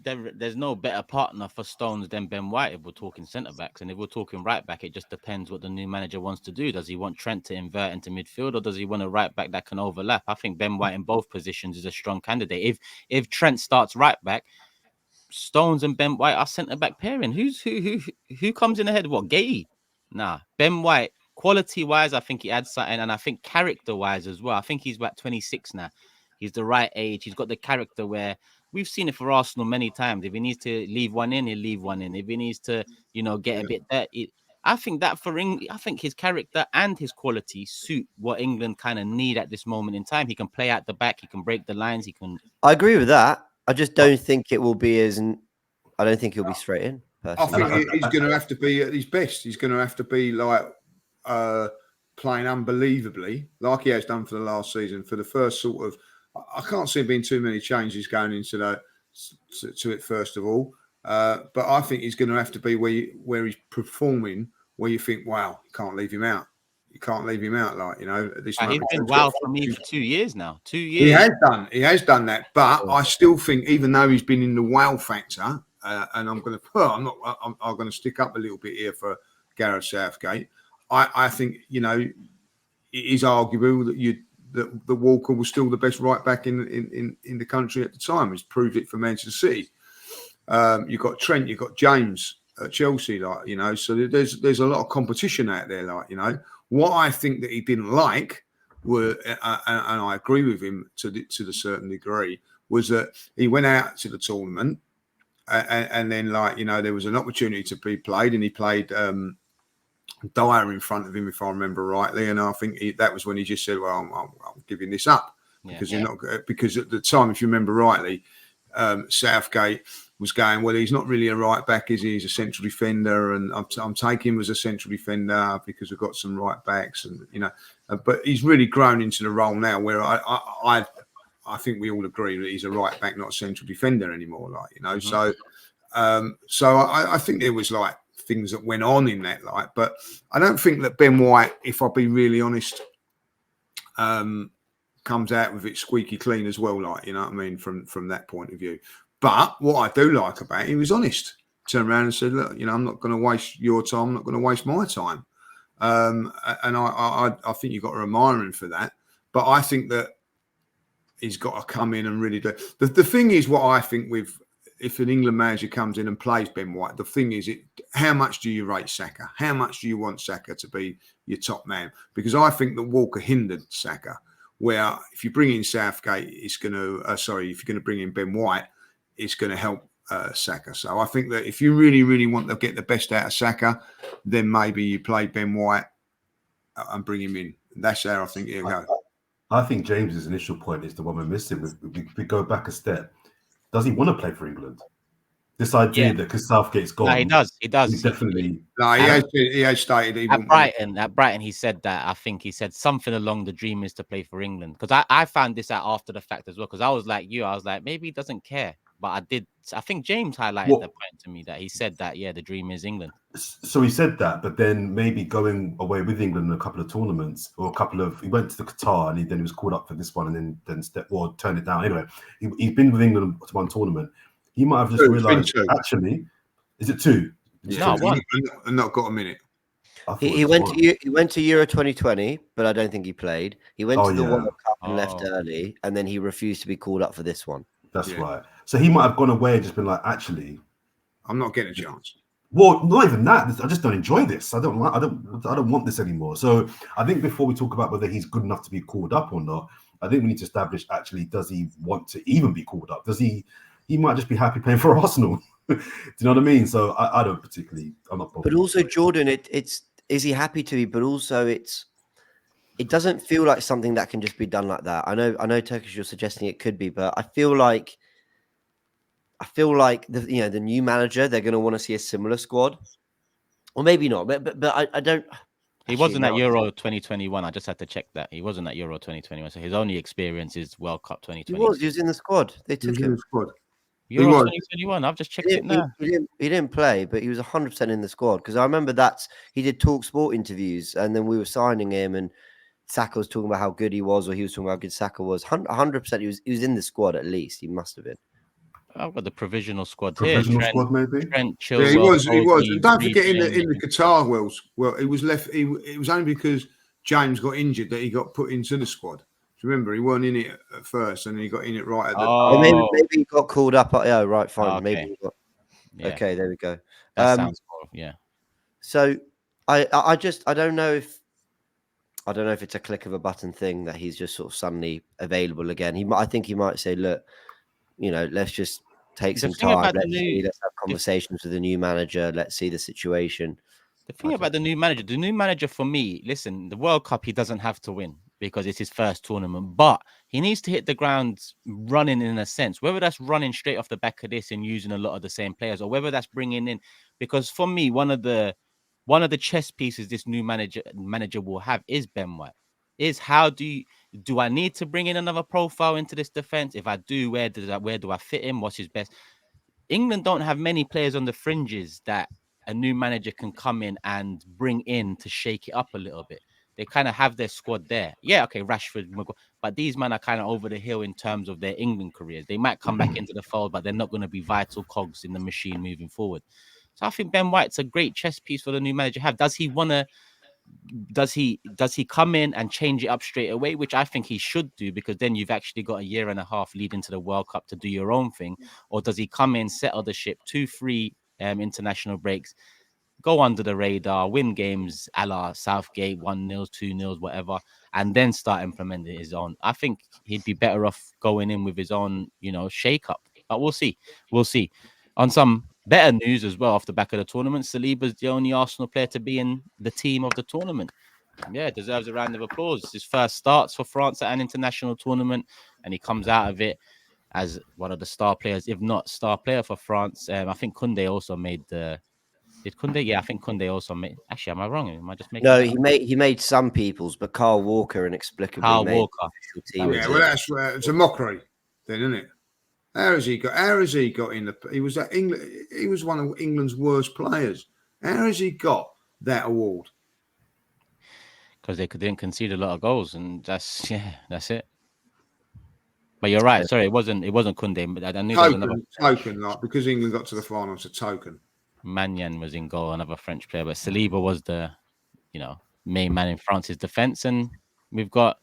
there's no better partner for Stones than Ben White if we're talking centre backs, and if we're talking right back, it just depends what the new manager wants to do. Does he want Trent to invert into midfield, or does he want a right back that can overlap? I think Ben White in both positions is a strong candidate. If Trent starts right back, Stones and Ben White are centre back pairing. Who comes in ahead? What, Gay? Nah, Ben White. Quality wise, I think he adds something, and I think character wise as well. I think he's about 26 now. He's the right age. He's got the character where we've seen it for Arsenal many times. If he needs to leave one in, he'll leave one in. If he needs to, get a bit there, I think that for England, I think his character and his quality suit what England kind of need at this moment in time. He can play out the back. He can break the lines. He can. I agree with that. I just don't think it will be I don't think he'll be straight in. Personally. I think he's going to have to be at his best. He's going to have to be playing unbelievably, like he has done for the last season. For the first sort of, I can't see there being too many changes going into to it. First of all, but I think he's going to have to be where he's performing, where you think, wow, you can't leave him out. You can't leave him out, at this moment. He's been wow for me for 2 years now. 2 years. He has done that, but I still think, even though he's been in the wow factor, and I'm going to stick up a little bit here for Gareth Southgate. I think, you know, it is arguable that the Walker was still the best right back in the country at the time. He's proved it for Manchester City. You've got Trent, you've got James at Chelsea, like, you know, so there's a lot of competition out there, like, you know. What I think that he didn't like were, and I agree with him to the certain degree, was that he went out to the tournament and then, like, you know, there was an opportunity to be played, and he played Dyer in front of him, if I remember rightly, and I think that was when he just said, "Well, I'm giving this up because you're not." Because at the time, if you remember rightly, Southgate was going, "Well, he's not really a right back, is he? He's a central defender, and I'm taking him as a central defender because we've got some right backs, and you know." But he's really grown into the role now, where I think we all agree that he's a right back, not a central defender anymore. Like, you know, so I think there was like things that went on in that light, but I don't think that Ben White, if I'll be really honest, comes out with it squeaky clean as well, like, you know what I mean, from that point of view. But what I do like about it, he was honest. Turned around and said, "Look, you know, I'm not going to waste your time. I'm not going to waste my time." And I think you've got to admire him for that. But I think that he's got to come in and really do. The thing is, what I think with, if an England manager comes in and plays Ben White, the thing is, how much do you rate Saka? How much do you want Saka to be your top man? Because I think that Walker hindered Saka. Where if you bring in Southgate, it's going to. If you're going to bring in Ben White, it's going to help Saka. So I think that if you really, really want to get the best out of Saka, then maybe you play Ben White and bring him in. That's how I think it'll go. I think James's initial point is the one we're missing. We go back a step. Does he want to play for England? This idea that because Southgate's gone, no, he does. He definitely. No, he has stated at Brighton. He said that. I think he said something along the dream is to play for England. Because I found this out after the fact as well. Because I was like you, I was like, maybe he doesn't care. But I think James highlighted the point to me that he said that, yeah, the dream is England. So he said that, but then maybe going away with England in a couple of tournaments or he went to the Qatar and then he was called up for this one and then turned it down. Anyway, he's been with England to one tournament. He might have just realised, actually, is it two? No, one. And not got a minute. He went to Euro 2020, but I don't think he played. He went to the World Cup and left early, and then he refused to be called up for this one. That's right. So he might have gone away and just been like, actually, I'm not getting a chance. Well, not even that. I just don't enjoy this. I don't want this anymore. So I think before we talk about whether he's good enough to be called up or not, I think we need to establish, actually, does he want to even be called up? Does he might just be happy playing for Arsenal. Do you know what I mean? So I don't particularly, I'm not bothered. But also, Jordan, is he happy to be, but also it doesn't feel like something that can just be done like that. I know Turkish, you're suggesting it could be, but I feel like the new manager, they're going to want to see a similar squad, or maybe not. But I don't. He wasn't at Euro 2021. I just had to check that he wasn't at Euro 2021. So his only experience is World Cup 2020. He was in the squad. They took him. In the squad. Euro 2021. I've just checked it now. He didn't play, but he was 100% in the squad because I remember he did Talk Sport interviews, and then we were signing him, and Saka was talking about how good he was, or he was talking about how good Saka was. 100%, he was in the squad at least. He must have been. I've got the provisional squad provisional here. Squad, maybe. Trent, Chilwell, he was. And don't forget in the Qatar well, he was left. It was only because James got injured that he got put into the squad. Do you remember? He wasn't in it at first, and then he got in it right at the. Maybe he got called up. Yeah, right, fine. Okay. Maybe he got. Yeah. Okay, there we go. That sounds cool. Yeah. So I don't know if it's a click of a button thing that he's just sort of suddenly available again. I think he might say, look, let's just take some time. Let's have conversations with the new manager. Let's see the situation. The thing about the new manager for me, listen, the World Cup he doesn't have to win because it's his first tournament, but he needs to hit the ground running in a sense, whether that's running straight off the back of this and using a lot of the same players, or whether that's bringing in, because for me, one of the chess pieces this new manager will have is Ben White. Is how do I need to bring in another profile into this defense? If I do, where do I fit in? What's his best? England don't have many players on the fringes that a new manager can come in and bring in to shake it up a little bit. they kind of have their squad there. Yeah, okay, Rashford, but these men are kind of over the hill in terms of their England careers. They might come back into the fold, but they're not going to be vital cogs in the machine moving forward. So I think Ben White's a great chess piece for the new manager to have. Does he want to? Does he come in and change it up straight away, which I think he should do, because then you've actually got a year and a half leading to the World Cup to do your own thing? Or does he come in, settle the ship, 2-3 international breaks, go under the radar, win games a la Southgate, 1-0, 2-0, whatever, and then start implementing his own? I think he'd be better off going in with his own, shake up. But we'll see. On some better news as well, off the back of the tournament, Saliba's the only Arsenal player to be in the team of the tournament. Yeah, deserves a round of applause. His first starts for France at an international tournament, and he comes out of it as one of the star players, if not star player for France. I think Koundé also made the. Did Koundé? Yeah, I think Koundé also made. Actually, am I wrong? Am I just making? No, he made some people's, but Carl Walker inexplicably made the official team. Yeah, well, it's a mockery, then, isn't it? How has he got in the? He was at England. He was one of England's worst players. How has he got that award? Because they didn't concede a lot of goals, and that's it. But you're right. Sorry, it wasn't Koundé. But I knew there was another token, like, because England got to the final. It's a token. Magnan was in goal, another French player, but Saliba was the, main man in France's defense, and we've got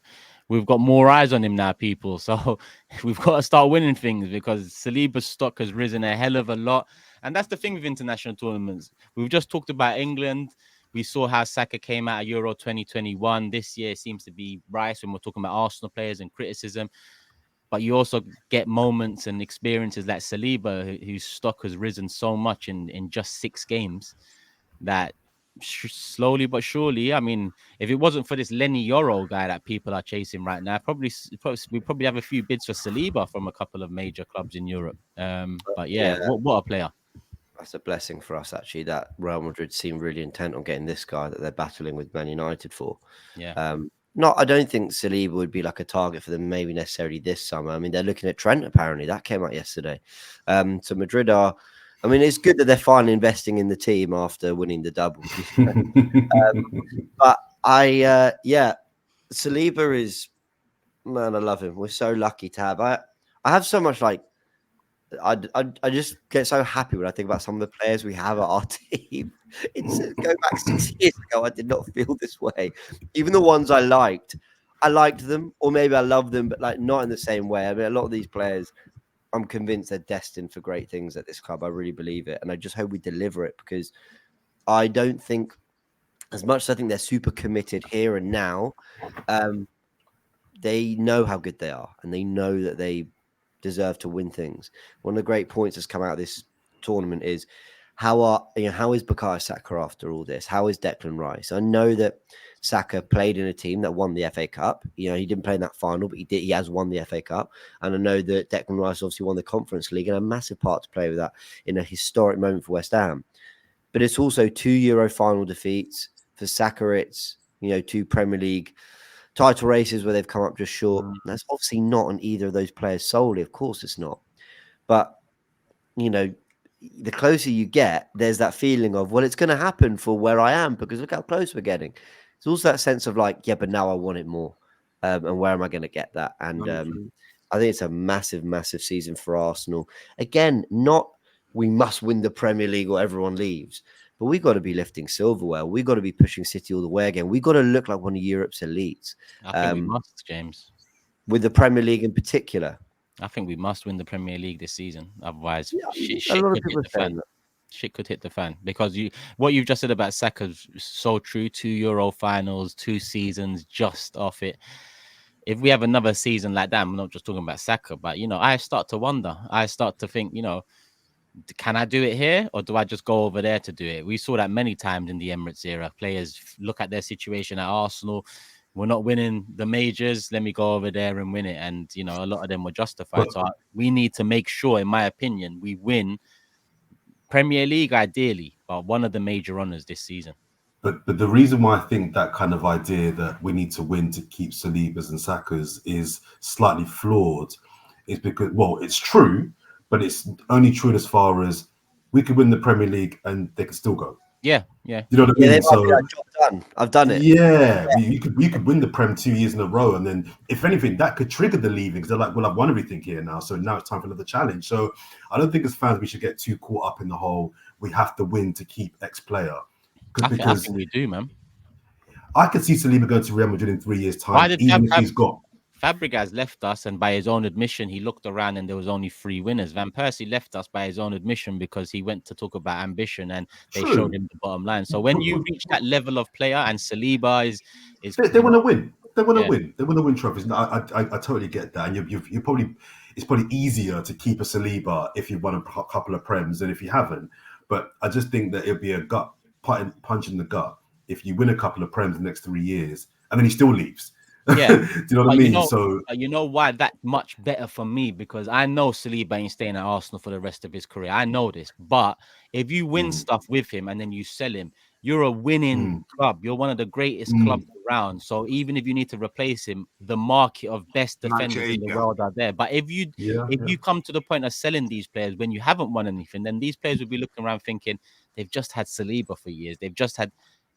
more eyes on him now, people. So we've got to start winning things, because Saliba's stock has risen a hell of a lot, and that's the thing with international tournaments. We've just talked about England. We saw how Saka came out of Euro 2021. This year it seems to be Rice when we're talking about Arsenal players and criticism. But you also get moments and experiences like Saliba, whose stock has risen so much in just 6 games, that slowly but surely, I mean, if it wasn't for this Lenny Yoro guy that people are chasing right now, we probably have a few bids for Saliba from a couple of major clubs in Europe. But yeah. What a player. That's a blessing for us, actually, that Real Madrid seem really intent on getting this guy that they're battling with Man United for. Yeah. I don't think Saliba would be like a target for them, maybe necessarily this summer. I mean, they're looking at Trent, apparently. That came out yesterday. So Madrid are, I mean, it's good that they're finally investing in the team after winning the double. But Saliba is, man, I love him. We're so lucky to have. I have so much, like, I just get so happy when I think about some of the players we have at our team. Go back 6 years ago, I did not feel this way. Even the ones I liked them, or maybe I loved them, but like not in the same way. I mean, a lot of these players, I'm convinced they're destined for great things at this club. I really believe it, and I just hope we deliver it, because I don't think, as much as I think they're super committed here and now, they know how good they are, and they know that they deserve to win things. One of the great points that's come out of this tournament is how is Bukayo Saka after all this? How is Declan Rice? I know that Saka played in a team that won the FA Cup. He didn't play in that final, but he has won the FA Cup. And I know that Declan Rice obviously won the Conference League, and a massive part to play with that in a historic moment for West Ham. But it's also 2 Euro final defeats for Saka. It's 2 Premier League title races where they've come up just short. That's obviously not on either of those players solely. Of course it's not. But, the closer you get, there's that feeling of, well, it's going to happen for where I am, because look how close we're getting. It's also that sense of like, yeah, but now I want it more. And where am I going to get that? And I think it's a massive, massive season for Arsenal. Again, not we must win the Premier League or everyone leaves. But we've got to be lifting silverware. We've got to be pushing City all the way again. We've got to look like one of Europe's elites. I think we must, James. With the Premier League in particular. I think we must win the Premier League this season. Otherwise, shit could hit the fan. Because what you've just said about Saka is so true. 2 Euro finals, 2 seasons just off it. If we have another season like that, I'm not just talking about Saka, but, I start to wonder. I start to think, can I do it here, or do I just go over there to do it? We saw that many times in the Emirates era. Players look at their situation at Arsenal. We're not winning the majors. Let me go over there and win it. And, a lot of them were justified. So we need to make sure, in my opinion, we win Premier League ideally, but one of the major honours this season. But the reason why I think that kind of idea that we need to win to keep Salibas and Sakas is slightly flawed is because, well, it's true, but it's only true as far as we could win the Premier League and they could still go. Yeah. You know what I mean? They might be like dropped I've done it. Yeah, we could win the Prem 2 years in a row, and then if anything, that could trigger the leaving because they're like, well, I've won everything here now, so now it's time for another challenge. So I don't think as fans we should get too caught up in the whole we have to win to keep X player. I think we do, man. I could see Saliba going to Real Madrid in 3 years' Why time, did even if he's got. Fabregas left us, and by his own admission, he looked around and there was only 3 winners. Van Persie left us by his own admission because he went to talk about ambition, and they showed him the bottom line. So when you reach that level of player, and Saliba is they want to win. They want to win. They want to win trophies. No, I totally get that. And you probably it's probably easier to keep a Saliba if you've won a couple of Prems than if you haven't. But I just think that it'd be a gut punch in the gut if you win a couple of Prems the next 3 years and then he still leaves. Yeah. Do you know what I mean? So you know why that much better for me? Because I know Saliba ain't staying at Arsenal for the rest of his career. I know this. But if you win stuff with him and then you sell him, you're a winning club. You're one of the greatest clubs around. So even if you need to replace him, the market of best defenders in the world are there. But if you come to the point of selling these players when you haven't won anything, then these players will be looking around thinking they've just had Saliba for years.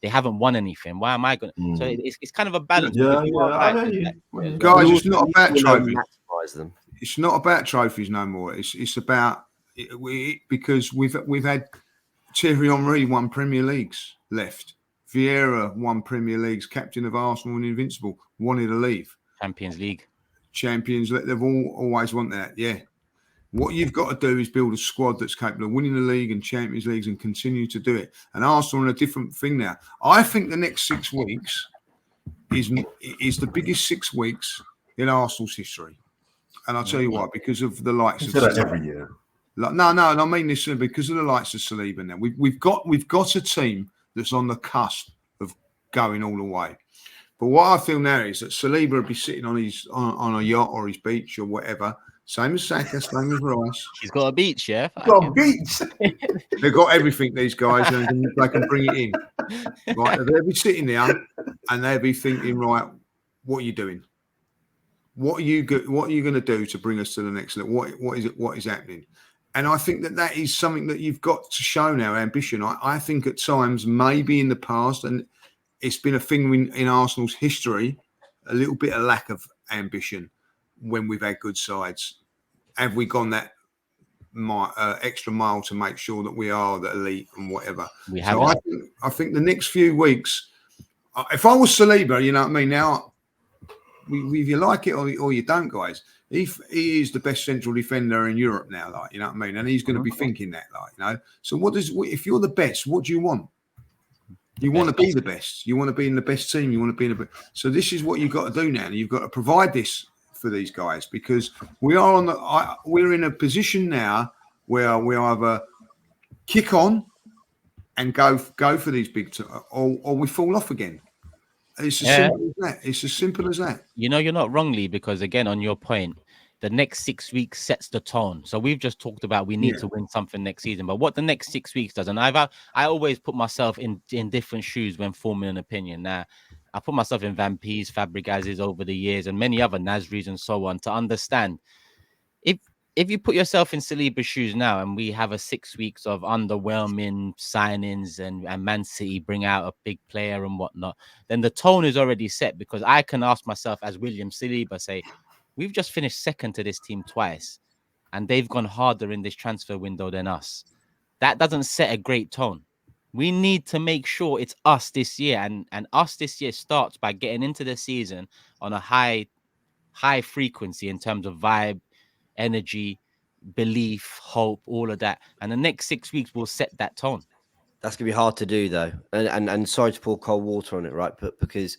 They haven't won anything. Why am I going to? So it's kind of a balance. Guys, it's not about trophies. It's not about trophies no more. It's about because we've had Thierry Henry won Premier Leagues, left. Vieira won Premier Leagues, captain of Arsenal and Invincible, wanted to leave. Champions League. They've always want that, yeah. What you've got to do is build a squad that's capable of winning the league and Champions Leagues and continue to do it. And Arsenal are a different thing now. I think the next 6 weeks is the biggest 6 weeks in Arsenal's history. And I'll tell you why, because of the likes of that every year. No, I mean this because of the likes of Saliba now. We've got a team that's on the cusp of going all the way. But what I feel now is that Saliba will be sitting on a yacht or his beach or whatever. Same as Saka, same as Rice. He's got a beach, yeah. Got a beach. They've got everything, these guys, and they can bring it in. Right, they'll be sitting there and they'll be thinking, right, what are you doing? What are you going to do to bring us to the next level? What is happening? And I think that is something that you've got to show now, ambition. I think at times, maybe in the past, and it's been a thing in Arsenal's history, a little bit of lack of ambition when we've had good sides. Have we gone that extra mile to make sure that we are the elite and whatever? We have. So I think the next few weeks, if I was Saliba, you know what I mean? Now, if you like it or you don't, guys, he is the best central defender in Europe now, like, you know what I mean? And he's going to be thinking that, like, you know. So if you're the best, what do you want? You want to be the best. You want to be in the best team. You want to be in the best. So this is what you've got to do now. You've got to provide this for these guys because we're in a position now where we either kick on and go for these big or we fall off again. It's as simple as that. It's as simple as that. You know, you're not wrong, Lee, because again, on your point, the next 6 weeks sets the tone. So we've just talked about we need to win something next season, but what the next 6 weeks does, and I always put myself in different shoes when forming an opinion. Now, I put myself in Van Pee's, Fabregas's over the years, and many other Nasri's and so on to understand. If you put yourself in Saliba's shoes now, and we have a 6 weeks of underwhelming signings and Man City bring out a big player and whatnot, then the tone is already set because I can ask myself as William Saliba, say, we've just finished second to this team twice, and they've gone harder in this transfer window than us. That doesn't set a great tone. We need to make sure it's us this year, and us this year starts by getting into the season on a high frequency in terms of vibe, energy, belief, hope, all of that. And the next 6 weeks will set that tone. That's gonna be hard to do though, and sorry to pour cold water on it, right? But because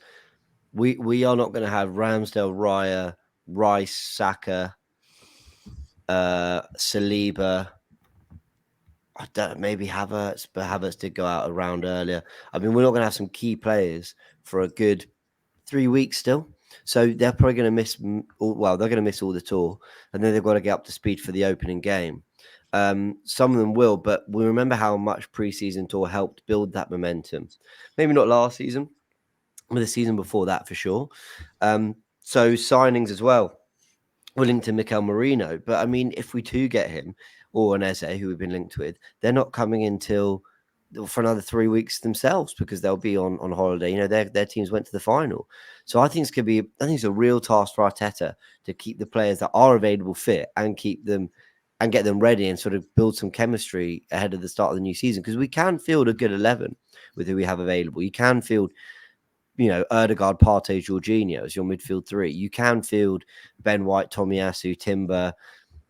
we are not going to have Ramsdale, Raya, Rice, Saka, Saliba. I don't maybe Havertz, but Havertz did go out around earlier. I mean, we're not going to have some key players for a good 3 weeks still. So they're probably going to miss. Well, they're going to miss all the tour, and then they've got to get up to speed for the opening game. Some of them will, but we remember how much preseason tour helped build that momentum. Maybe not last season, but the season before that for sure. So signings as well. We're linked to Mikel Merino, but I mean, if we do get him or an Eze, who we've been linked with, they're not coming until for another 3 weeks themselves because they'll be on holiday. You know, their teams went to the final. So I think it's a real task for Arteta to keep the players that are available fit and keep them and get them ready and sort of build some chemistry ahead of the start of the new season, because we can field a good 11 with who we have available. You can field, you know, Erdegaard, Partey, Jorginho as your midfield three. You can field Ben White, Tomiyasu, Timber,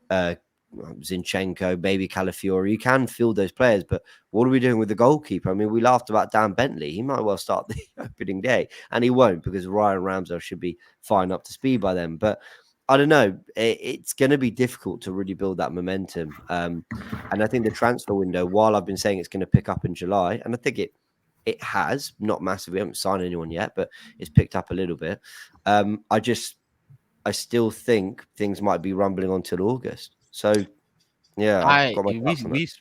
Zinchenko, maybe Calafiori. You can field those players, but what are we doing with the goalkeeper? I mean, we laughed about Dan Bentley. He might well start the opening day, and he won't because Ryan Ramsdale should be fine up to speed by then. But I don't know. It's going to be difficult to really build that momentum. And I think the transfer window, while I've been saying it's going to pick up in July, and I think it has, not massively. We haven't signed anyone yet, but it's picked up a little bit. I still think things might be rumbling on till August. So, yeah,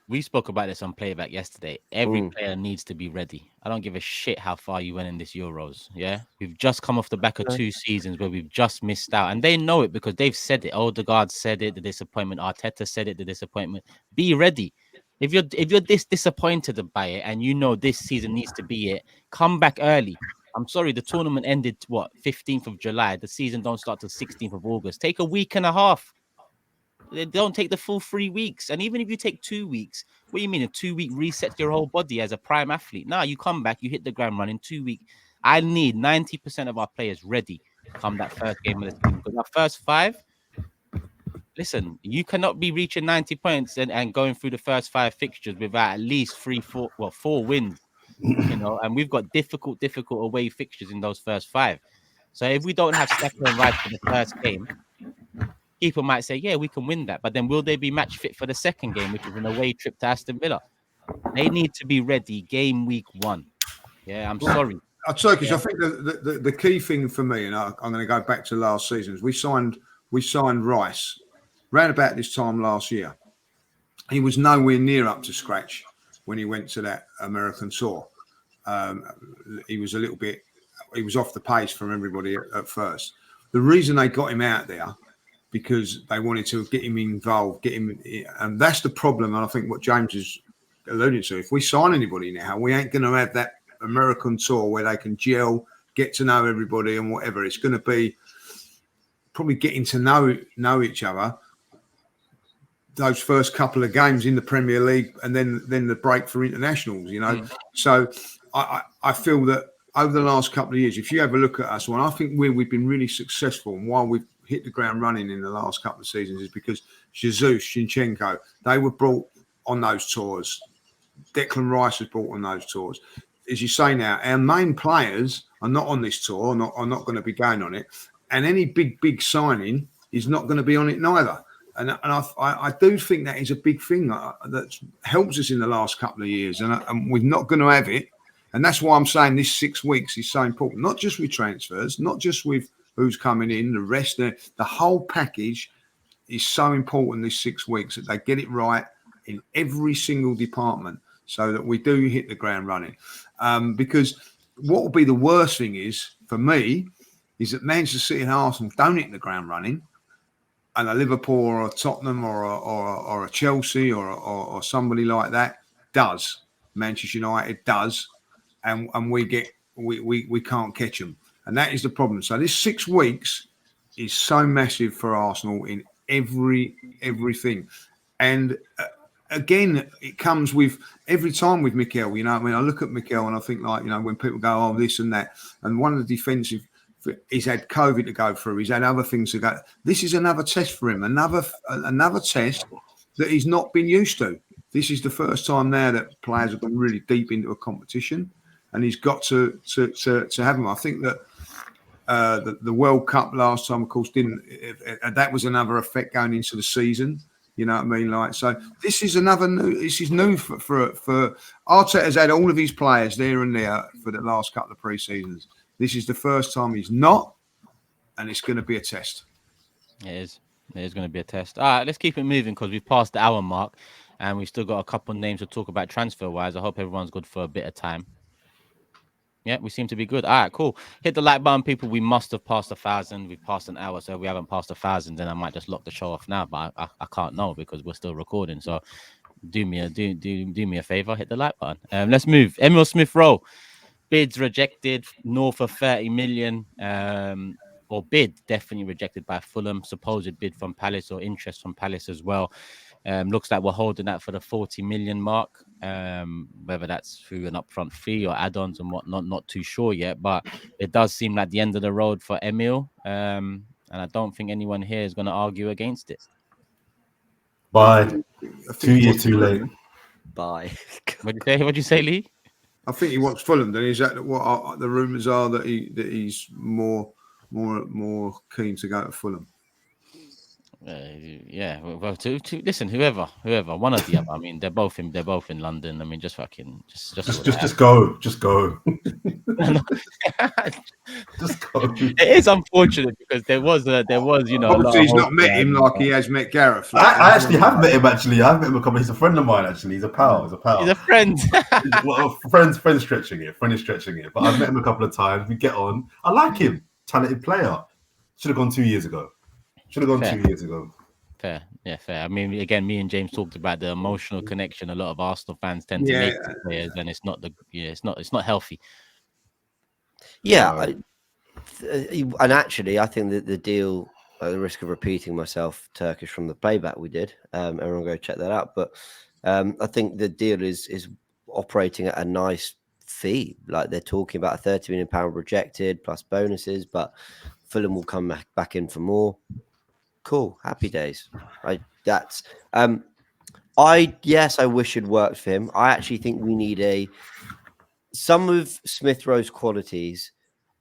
we spoke about this on Playback yesterday. Every player needs to be ready. I don't give a shit how far you went in this Euros. Yeah, we've just come off the back of 2 seasons where we've just missed out, and they know it because they've said it. Odegaard said it. The disappointment. Arteta said it. The disappointment. Be ready. If you're this disappointed by it, and you know this season needs to be it, come back early. I'm sorry, the tournament ended 15th of July. The season don't start till 16th of August. Take a week and a half. They don't take the full 3 weeks. And even if you take 2 weeks, what do you mean a 2-week reset your whole body as a prime athlete? Now you come back, you hit the ground running 2 weeks. I need 90% of our players ready come that first game of the season. Because our first 5, listen, you cannot be reaching 90 points and going through the first 5 fixtures without at least 4 wins. You know, and we've got difficult away fixtures in those first 5. So if we don't have Saka and Rice for the first game, people might say, yeah, we can win that. But then will they be match fit for the second game, which is an away trip to Aston Villa? They need to be ready game week 1. Yeah, I'm sorry. I'll tell you, because I think the key thing for me, and I'm going to go back to last season, is we signed Rice round about this time last year. He was nowhere near up to scratch when he went to that American tour. He was off the pace from everybody at first. The reason they got him out there, because they wanted to get him involved, and that's the problem. And I think what James is alluding to, if we sign anybody now, we ain't going to have that American tour where they can gel, get to know everybody and whatever. It's going to be probably getting to know each other those first couple of games in the Premier League, and then the break for internationals, you know. So I feel that over the last couple of years, if you have a look at us, well, I think we've been really successful, and why we've hit the ground running in the last couple of seasons is because Jesus, Zinchenko, they were brought on those tours. Declan Rice was brought on those tours. As you say now, our main players are not on this tour, are not going to be going on it, and any big signing is not going to be on it neither. And I do think that is a big thing that helps us in the last couple of years, and we're not going to have it. And that's why I'm saying this 6 weeks is so important, not just with transfers, not just with who's coming in, the rest, the whole package is so important this 6 weeks that they get it right in every single department so that we do hit the ground running. Because what will be the worst thing is, for me, is that Manchester City and Arsenal don't hit the ground running, and a Liverpool or a Tottenham or a Chelsea or somebody like that does. Manchester United does, and we can't catch them, and that is the problem. So this 6 weeks is so massive for Arsenal in everything, and again, it comes with every time with Mikel. You know, I mean, I look at Mikel and I think, like, you know, when people go, oh, this and that, and one of the defensive. He's had COVID to go through. He's had other things to go. This is another test for him. Another test that he's not been used to. This is the first time now that players have gone really deep into a competition, and he's got to have them. I think that the World Cup last time, of course, didn't. That was another effect going into the season. You know what I mean? Like, so this is new. This is new for Arteta's had all of his players there and there for the last couple of pre-seasons. This is the first time he's not, and it's going to be a test. It is. It is going to be a test. All right, let's keep it moving because we've passed the hour mark, and we've still got a couple of names to talk about transfer-wise. I hope everyone's good for a bit of time. Yeah, we seem to be good. All right, cool. Hit the like button, people. We must have passed 1,000. We've passed an hour, so if we haven't passed 1,000, then I might just lock the show off now, but I can't know because we're still recording. So do me a favor, hit the like button. Let's move. Emil Smith-Rowe, bids rejected north of 30 million. Or bid definitely rejected by Fulham. Supposed bid from Palace or interest from Palace as well. Looks like we're holding that for the 40 million mark. Whether that's through an upfront fee or add-ons and whatnot, not too sure yet. But it does seem like the end of the road for Emil. And I don't think anyone here is going to argue against it. Bye. I think 2 he years wants too late. Fulham. Bye. What'd you say, Lee? I think he wants Fulham. Then is that what the rumours are that he's more keen to go to Fulham? Yeah, well, listen, whoever, one or the other. I mean, they're both in London. I mean, just fucking, just go, just go. Just go. It is unfortunate because there was, you know, obviously he's not met him like he has met Gareth. I actually have met him. Actually, I've met him a couple. He's a friend of mine. Actually, he's a pal. He's a friend. Well, friends stretching it. Friend is stretching it. But I've met him a couple of times. We get on. I like him. Talented player. Should have gone 2 years ago. Fair. 2 years ago. Fair. I mean, again, me and James talked about the emotional connection a lot of Arsenal fans tend to make to players, and it's not healthy. Yeah, and actually, I think that the deal, at the risk of repeating myself, Turkish from the playback we did, everyone go check that out. But I think the deal is operating at a nice fee. Like they're talking about a £30 million rejected plus bonuses, but Fulham will come back in for more. Cool, happy days. Right, that's I wish it worked for him. I actually think we need some of Smith-Rowe's qualities.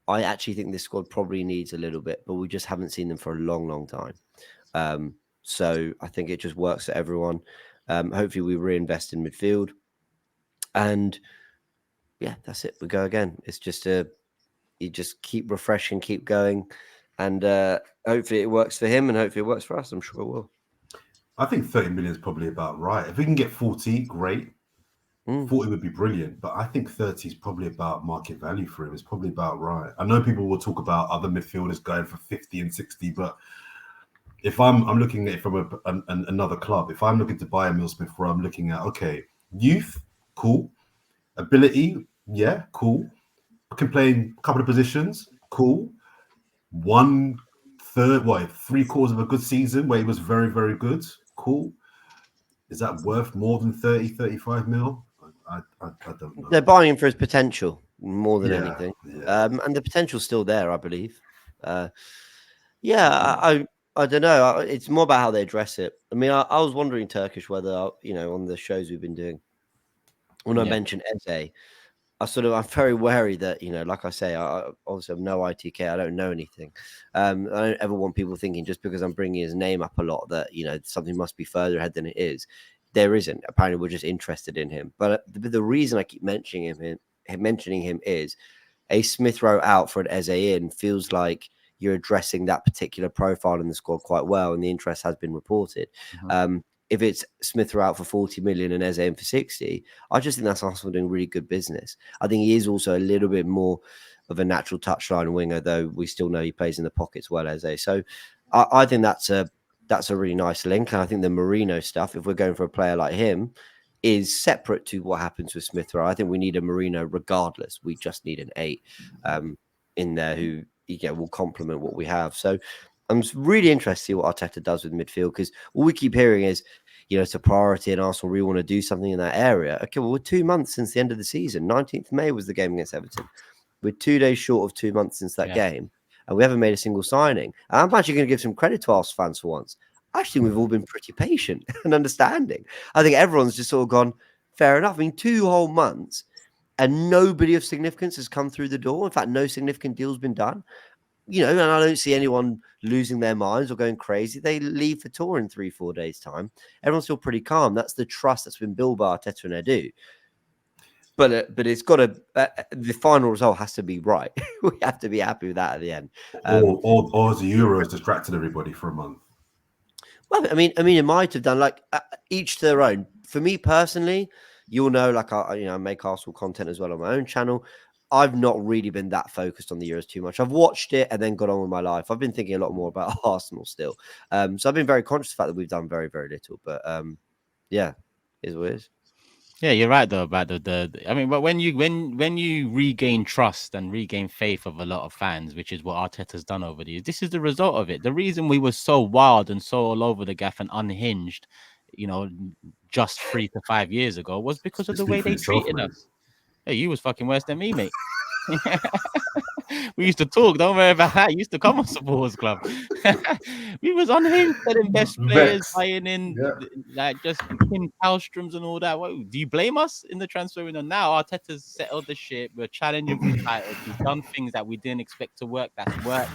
I actually think this squad probably needs a little bit, but we just haven't seen them for a long time. So I think it just works for everyone. Hopefully we reinvest in midfield, and yeah, that's it. We go again. It's just you just keep refreshing, keep going. And hopefully it works for him and hopefully it works for us. I'm sure it will. I think 30 million is probably about right. If we can get 40, great. 40 would be brilliant. But I think 30 is probably about market value for him. It's probably about right. I know people will talk about other midfielders going for 50 and 60, but if I'm looking at it from another club, if I'm looking to buy Emil Smith-Rowe, I'm looking at, okay, youth, cool. Ability, yeah, cool. Can play in a couple of positions, cool. 3/4 of a good season where he was very, very good. Cool. Is that worth more than 30, 35 mil? I don't know. They're buying him for his potential more than anything. Yeah. And the potential's still there, I believe. I don't know. It's more about how they address it. I mean, I was wondering, Turkish, whether, on the shows we've been doing, when I mentioned Eze, I'm very wary that, like I say, I obviously have no ITK. I don't know anything. I don't ever want people thinking just because I'm bringing his name up a lot that, something must be further ahead than it is. There isn't. Apparently, we're just interested in him. But the reason I keep mentioning him is a Smith-Rowe out for an Eze in feels like you're addressing that particular profile in the squad quite well, and the interest has been reported. Mm-hmm. If it's Smith-Rowe out for 40 million and Eze in for 60, I just think that's Arsenal doing really good business. I think he is also a little bit more of a natural touchline winger, though we still know he plays in the pockets well, Eze. So I think that's a really nice link. And I think the Merino stuff, if we're going for a player like him, is separate to what happens with Smith-Rowe. I think we need a Merino regardless. We just need an 8 in there who will complement what we have. So I'm really interested to see what Arteta does with midfield, because all we keep hearing is, it's a priority and Arsenal really want to do something in that area. Okay, well, we're 2 months since the end of the season. 19th May was the game against Everton. We're 2 days short of 2 months since that game, and we haven't made a single signing. And I'm actually going to give some credit to Arsenal fans for once. I think we've all been pretty patient and understanding. I think everyone's just sort of gone, fair enough. I mean, 2 whole months and nobody of significance has come through the door. In fact, no significant deal's been done. And I don't see anyone losing their minds or going crazy. They leave for tour in 3-4 days' time. Everyone's still pretty calm. That's the trust that's been built by Arteta and Edu. But it's got to the final result has to be right. We have to be happy with that at the end. Or the Euros distracted everybody for a month. Well, I mean, it might have done, like, each to their own. For me personally, you'll know, like, I make Arsenal content as well on my own channel. I've not really been that focused on the Euros too much. I've watched it and then got on with my life. I've been thinking a lot more about Arsenal still. So I've been very conscious of the fact that we've done very, very little. But Is what it is. Yeah, you're right though about the I mean, but when you regain trust and regain faith of a lot of fans, which is what Arteta's done over the years, this is the result of it. The reason we were so wild and so all over the gaff and unhinged, just 3 to 5 years ago, was because of the Speak way for they yourself, treated mate. us. Hey, you was fucking worse than me, mate. We used to talk. Don't worry about that. You used to come on supporters club. We was unhinged, selling best players, Vex. buying in Yeah. like just Kim Kallstroms and all that. What, do you blame us in the transfer window? Now Arteta's settled the ship. We're challenging for titles. He's done things that we didn't expect to work. That's work.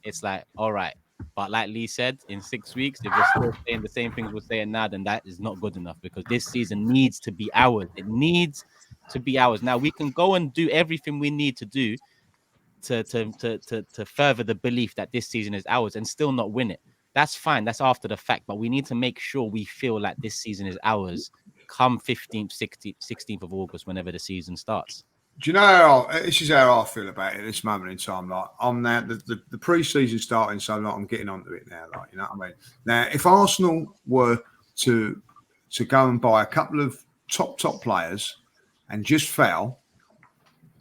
It's like, all right. But like Lee said, in 6 weeks, if we're still saying the same things we're saying now, then that is not good enough because this season needs to be ours. It needs to be ours. Now we can go and do everything we need to do to further the belief that this season is ours and still not win it. That's fine. That's after the fact. But we need to make sure we feel like this season is ours come 15th, 16th of August, whenever the season starts. Do you know this is how I feel about it at this moment in time? Like I'm now the pre-season starting, so like I'm getting onto it now. Like, you know what I mean? Now, if Arsenal were to go and buy a couple of top players and just fail,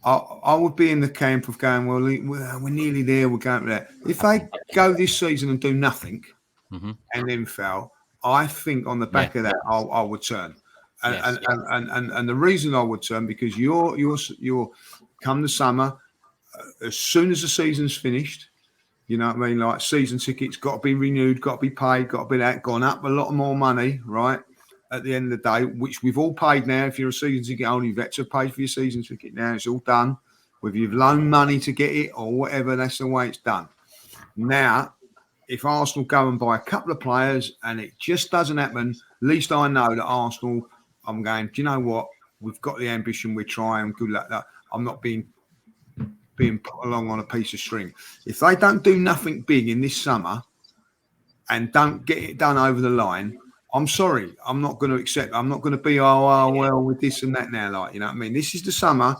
I would be in the camp of going, well, we're nearly there. We're going there. If they go this season and do nothing and then fail, I think on the back of that, I would turn. And the reason I would turn, because you're come the summer, as soon as the season's finished, you know what I mean? Like season tickets got to be renewed, got to be paid, got to be that gone up a lot more money, right? At the end of the day, which we've all paid now. If you're a season ticket owner, you've had to pay for your season ticket now. It's all done. Whether you've loaned money to get it or whatever, that's the way it's done. Now, if Arsenal go and buy a couple of players and it just doesn't happen, at least I know that Arsenal, I'm going, do you know what? We've got the ambition. We're trying. Good luck. I'm not being put along on a piece of string. If they don't do nothing big in this summer and don't get it done over the line, I'm sorry. I'm not going to accept. I'm not going to be well with this and that now. Like, you know what I mean? This is the summer.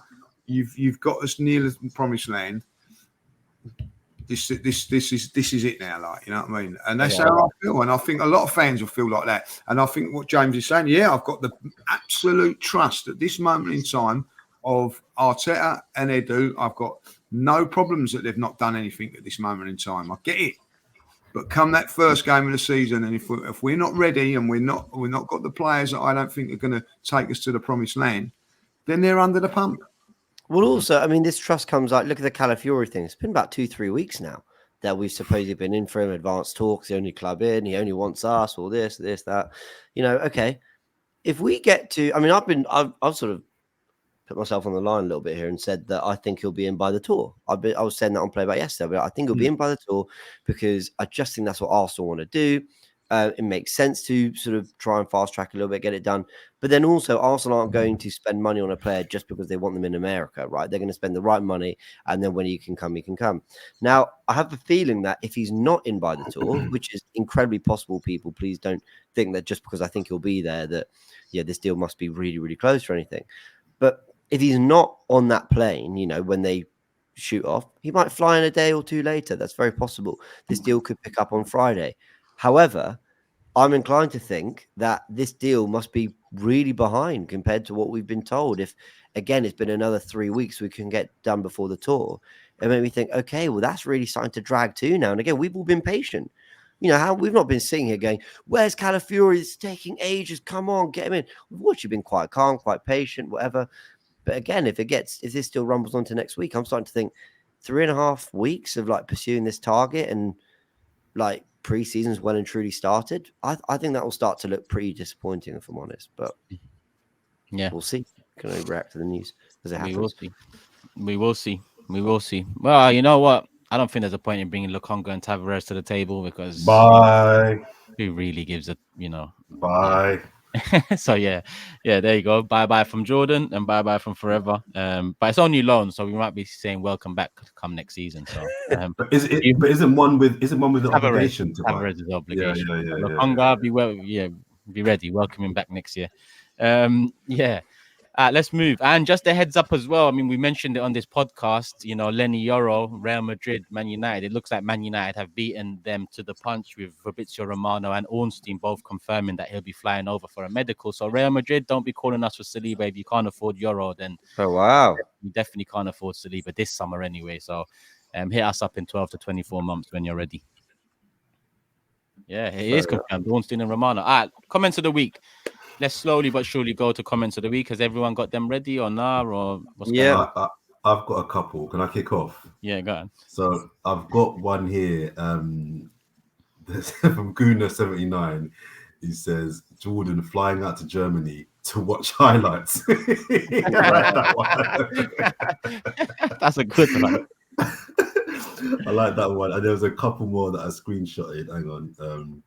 You've got us near the promised land. This is it now. Like, you know what I mean? And that's how I feel. And I think a lot of fans will feel like that. And I think what James is saying, I've got the absolute trust at this moment in time of Arteta and Edu. I've got no problems that they've not done anything at this moment in time. I get it. But come that first game of the season, and if we're not ready and we're not got the players that I don't think are going to take us to the promised land, then they're under the pump. Well, also, I mean, this trust comes out. Look at the Calafiori thing. It's been about 2-3 weeks now that we've supposedly been in for him. Advanced talks. The only club in. He only wants us. All this, that. You know, okay. If we get to, I mean, I've sort of put myself on the line a little bit here and said that I think he'll be in by the tour. I was saying that on Play By yesterday, but I think he'll be in by the tour because I just think that's what Arsenal want to do. It makes sense to sort of try and fast track a little bit, get it done. But then also Arsenal aren't going to spend money on a player just because they want them in America, right? They're going to spend the right money. And then when he can come, he can come. Now, I have the feeling that if he's not in by the tour, which is incredibly possible, people, please don't think that just because I think he'll be there, that, this deal must be really, really close or anything. But if he's not on that plane, you know, when they shoot off, he might fly in a day or two later. That's very possible. This deal could pick up on Friday. However, I'm inclined to think that this deal must be really behind compared to what we've been told. If, again, it's been another 3 weeks, we can get done before the tour. It made me think, okay, well, that's really starting to drag too now. And again, we've all been patient. You know, how we've not been sitting here going, where's Calafiori? It's taking ages. Come on, get him in. We've actually been quite calm, quite patient, whatever. But again, if this still rumbles on to next week, I'm starting to think 3.5 weeks of like pursuing this target and like pre-season's well and truly started. I think that will start to look pretty disappointing, if I'm honest. But we'll see. Can I react to the news as it happens? We will see. Well, you know what? I don't think there's a point in bringing Lukonga and Tavares to the table because who really gives it, Bye. So there you go. Bye from Jordan and bye from Fourever. But it's only loan, so we might be saying welcome back come next season. So but isn't one with the obligation to buy? Tavares is the obligation. Yeah. Lukonga, be ready. Welcome him back next year. Let's move. And just a heads up as well. I mean, we mentioned it on this podcast. You know, Lenny Yoro, Real Madrid, Man United. It looks like Man United have beaten them to the punch with Fabrizio Romano and Ornstein both confirming that he'll be flying over for a medical. So Real Madrid, don't be calling us for Saliba. If you can't afford Yoro, then Oh wow, you definitely can't afford Saliba this summer anyway. So hit us up in 12 to 24 months when you're ready. Yeah, it is confirmed. Ornstein and Romano. All right, comments of the week. Let's slowly but surely go to comments of the week. Has everyone got them ready or not? Or what's going on? I've got a couple. Can I kick off? Yeah, go on. So I've got one here from Guna79. He says Jordan flying out to Germany to watch highlights. I like that one. That's a good one. I like that one. And there was a couple more that I screenshotted. Hang on.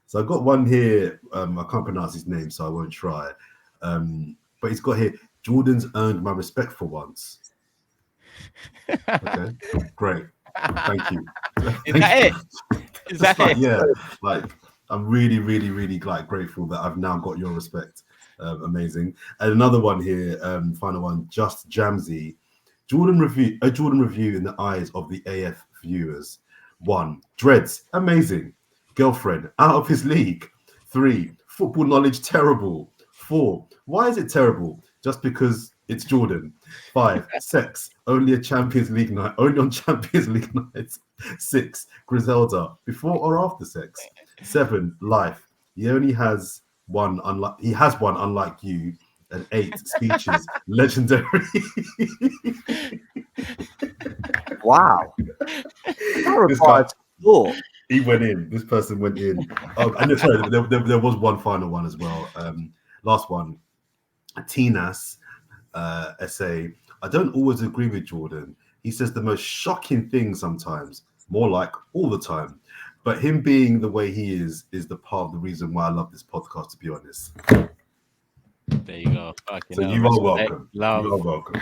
So I got one here. I can't pronounce his name, so I won't try. But he's got here, Jordan's earned my respect for once. Okay, great. Thank you. Is that it? Is that it? Yeah, like I'm really, really, really like grateful that I've now got your respect. Amazing. And another one here, final one, Just Jamsey. Jordan review in the eyes of the AF viewers. 1, dreads, amazing. Girlfriend, out of his league. 3, football knowledge, terrible. 4, why is it terrible? Just because it's Jordan. 5, sex, only on Champions League nights. 6, Griselda, before or after sex. 7, life. He has one unlike you. And 8, speeches, legendary. wow. He went in. This person went in. Oh, and sorry, there was one final one as well. Last one. Tinas essay. I don't always agree with Jordan. He says the most shocking things sometimes, more like all the time. But him being the way he is the part of the reason why I love this podcast, to be honest. There you go. So you are welcome. Love. You are welcome.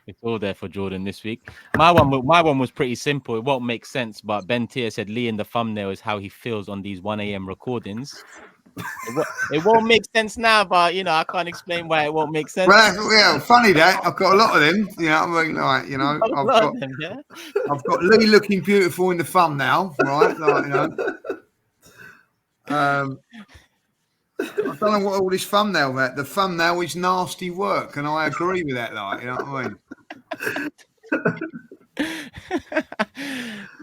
It's all there for Jordan this week. My one was pretty simple. It won't make sense, but Ben Tier said Lee in the thumbnail is how he feels on these 1 a.m. recordings. It won't make sense now, but you know, I can't explain why it won't make sense. Well, yeah, funny that I've got a lot of them. You know, I mean, like, you know, I've got Lee looking beautiful in the thumbnail, right? Like, you know, I don't know what all this thumbnail about. The thumbnail is nasty work, and I agree with that. Like, you know what I mean?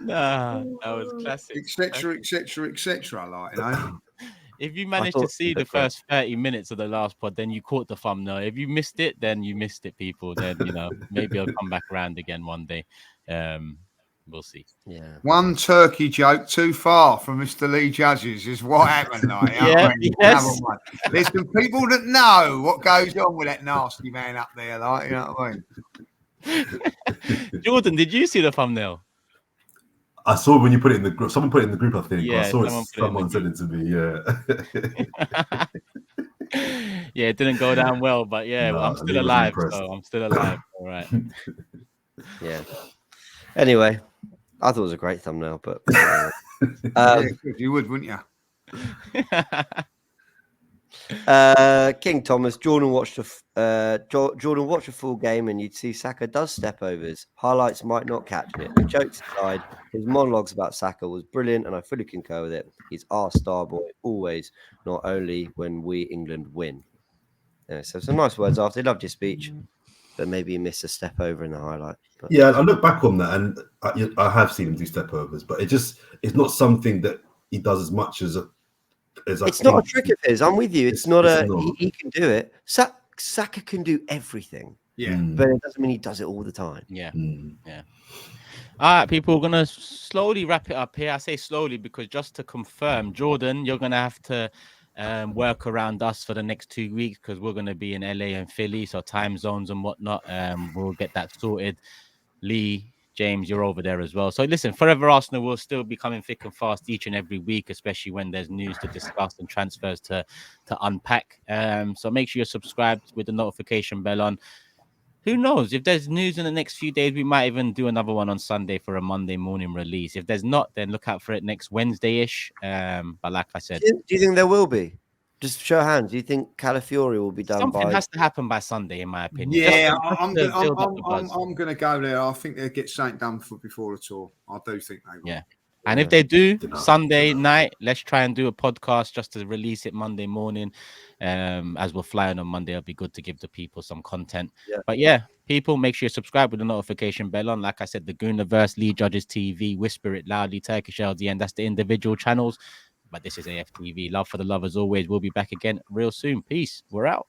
Nah, that was classic. Etc. Like, you know. If you managed to see the first 30 minutes of the last pod, then you caught the thumbnail. If you missed it, then you missed it, people. Then, you know, maybe I'll come back around again one day. We'll see. Yeah. One turkey joke too far from Mr. Lee Judges is what happened. Like, Yes. There's some people that know what goes on with that nasty man up there. Like, you know what I mean? Jordan, did you see the thumbnail? I saw when you put it in the group. Someone put it in the group, I think. Yeah, I saw someone sent it to me. Yeah. Yeah, it didn't go down well, but yeah, No, I'm still alive. So I'm still alive. All right. Yeah. Anyway, I thought it was a great thumbnail, but Yeah, you would, wouldn't you? King Thomas, Jordan watched a full game and you'd see Saka does step overs. Highlights might not catch it. Jokes aside, his monologues about Saka was brilliant and I fully concur with it. He's our star boy always, not only when we England win. Yeah, so some nice words after. He loved your speech, but maybe he missed a step over in the highlight. But... Yeah, I look back on that and I have seen him do step overs, but it's not something that he does as much as it's not a trick of his. I'm with you. It's not. He can do it. Saka can do everything. Yeah, but it doesn't mean he does it all the time. Yeah, yeah. All right, people, we're gonna slowly wrap it up here. I say slowly because just to confirm, Jordan, you're gonna have to work around us for the next 2 weeks because we're gonna be in LA and Philly, so time zones and whatnot. We'll get that sorted. Lee, James, you're over there as well. So listen, Forever Arsenal will still be coming thick and fast each and every week, especially when there's news to discuss and transfers to unpack. So make sure you're subscribed with the notification bell on. Who knows? If there's news in the next few days, we might even do another one on Sunday for a Monday morning release. If there's not, then look out for it next Wednesday-ish. But like I said... Do you think there will be? Just show of hands. Do you think Calafiori will be done Something by? has to happen by Sunday, in my opinion. Yeah, Just to build up the buzz. I'm going to go there. I think they'll get something done before the tour. I do think they will. Yeah. And if they do Sunday night, let's try and do a podcast just to release it Monday morning. As we're flying on Monday, it'll be good to give the people some content. Yeah. But yeah, people, make sure you subscribe with the notification bell on. Like I said, the Gooniverse, Lee Judges TV, Whisper It Loudly, Turkish LDN. That's the individual channels. But this is AFTV. Love for the love as always. We'll be back again real soon. Peace. We're out.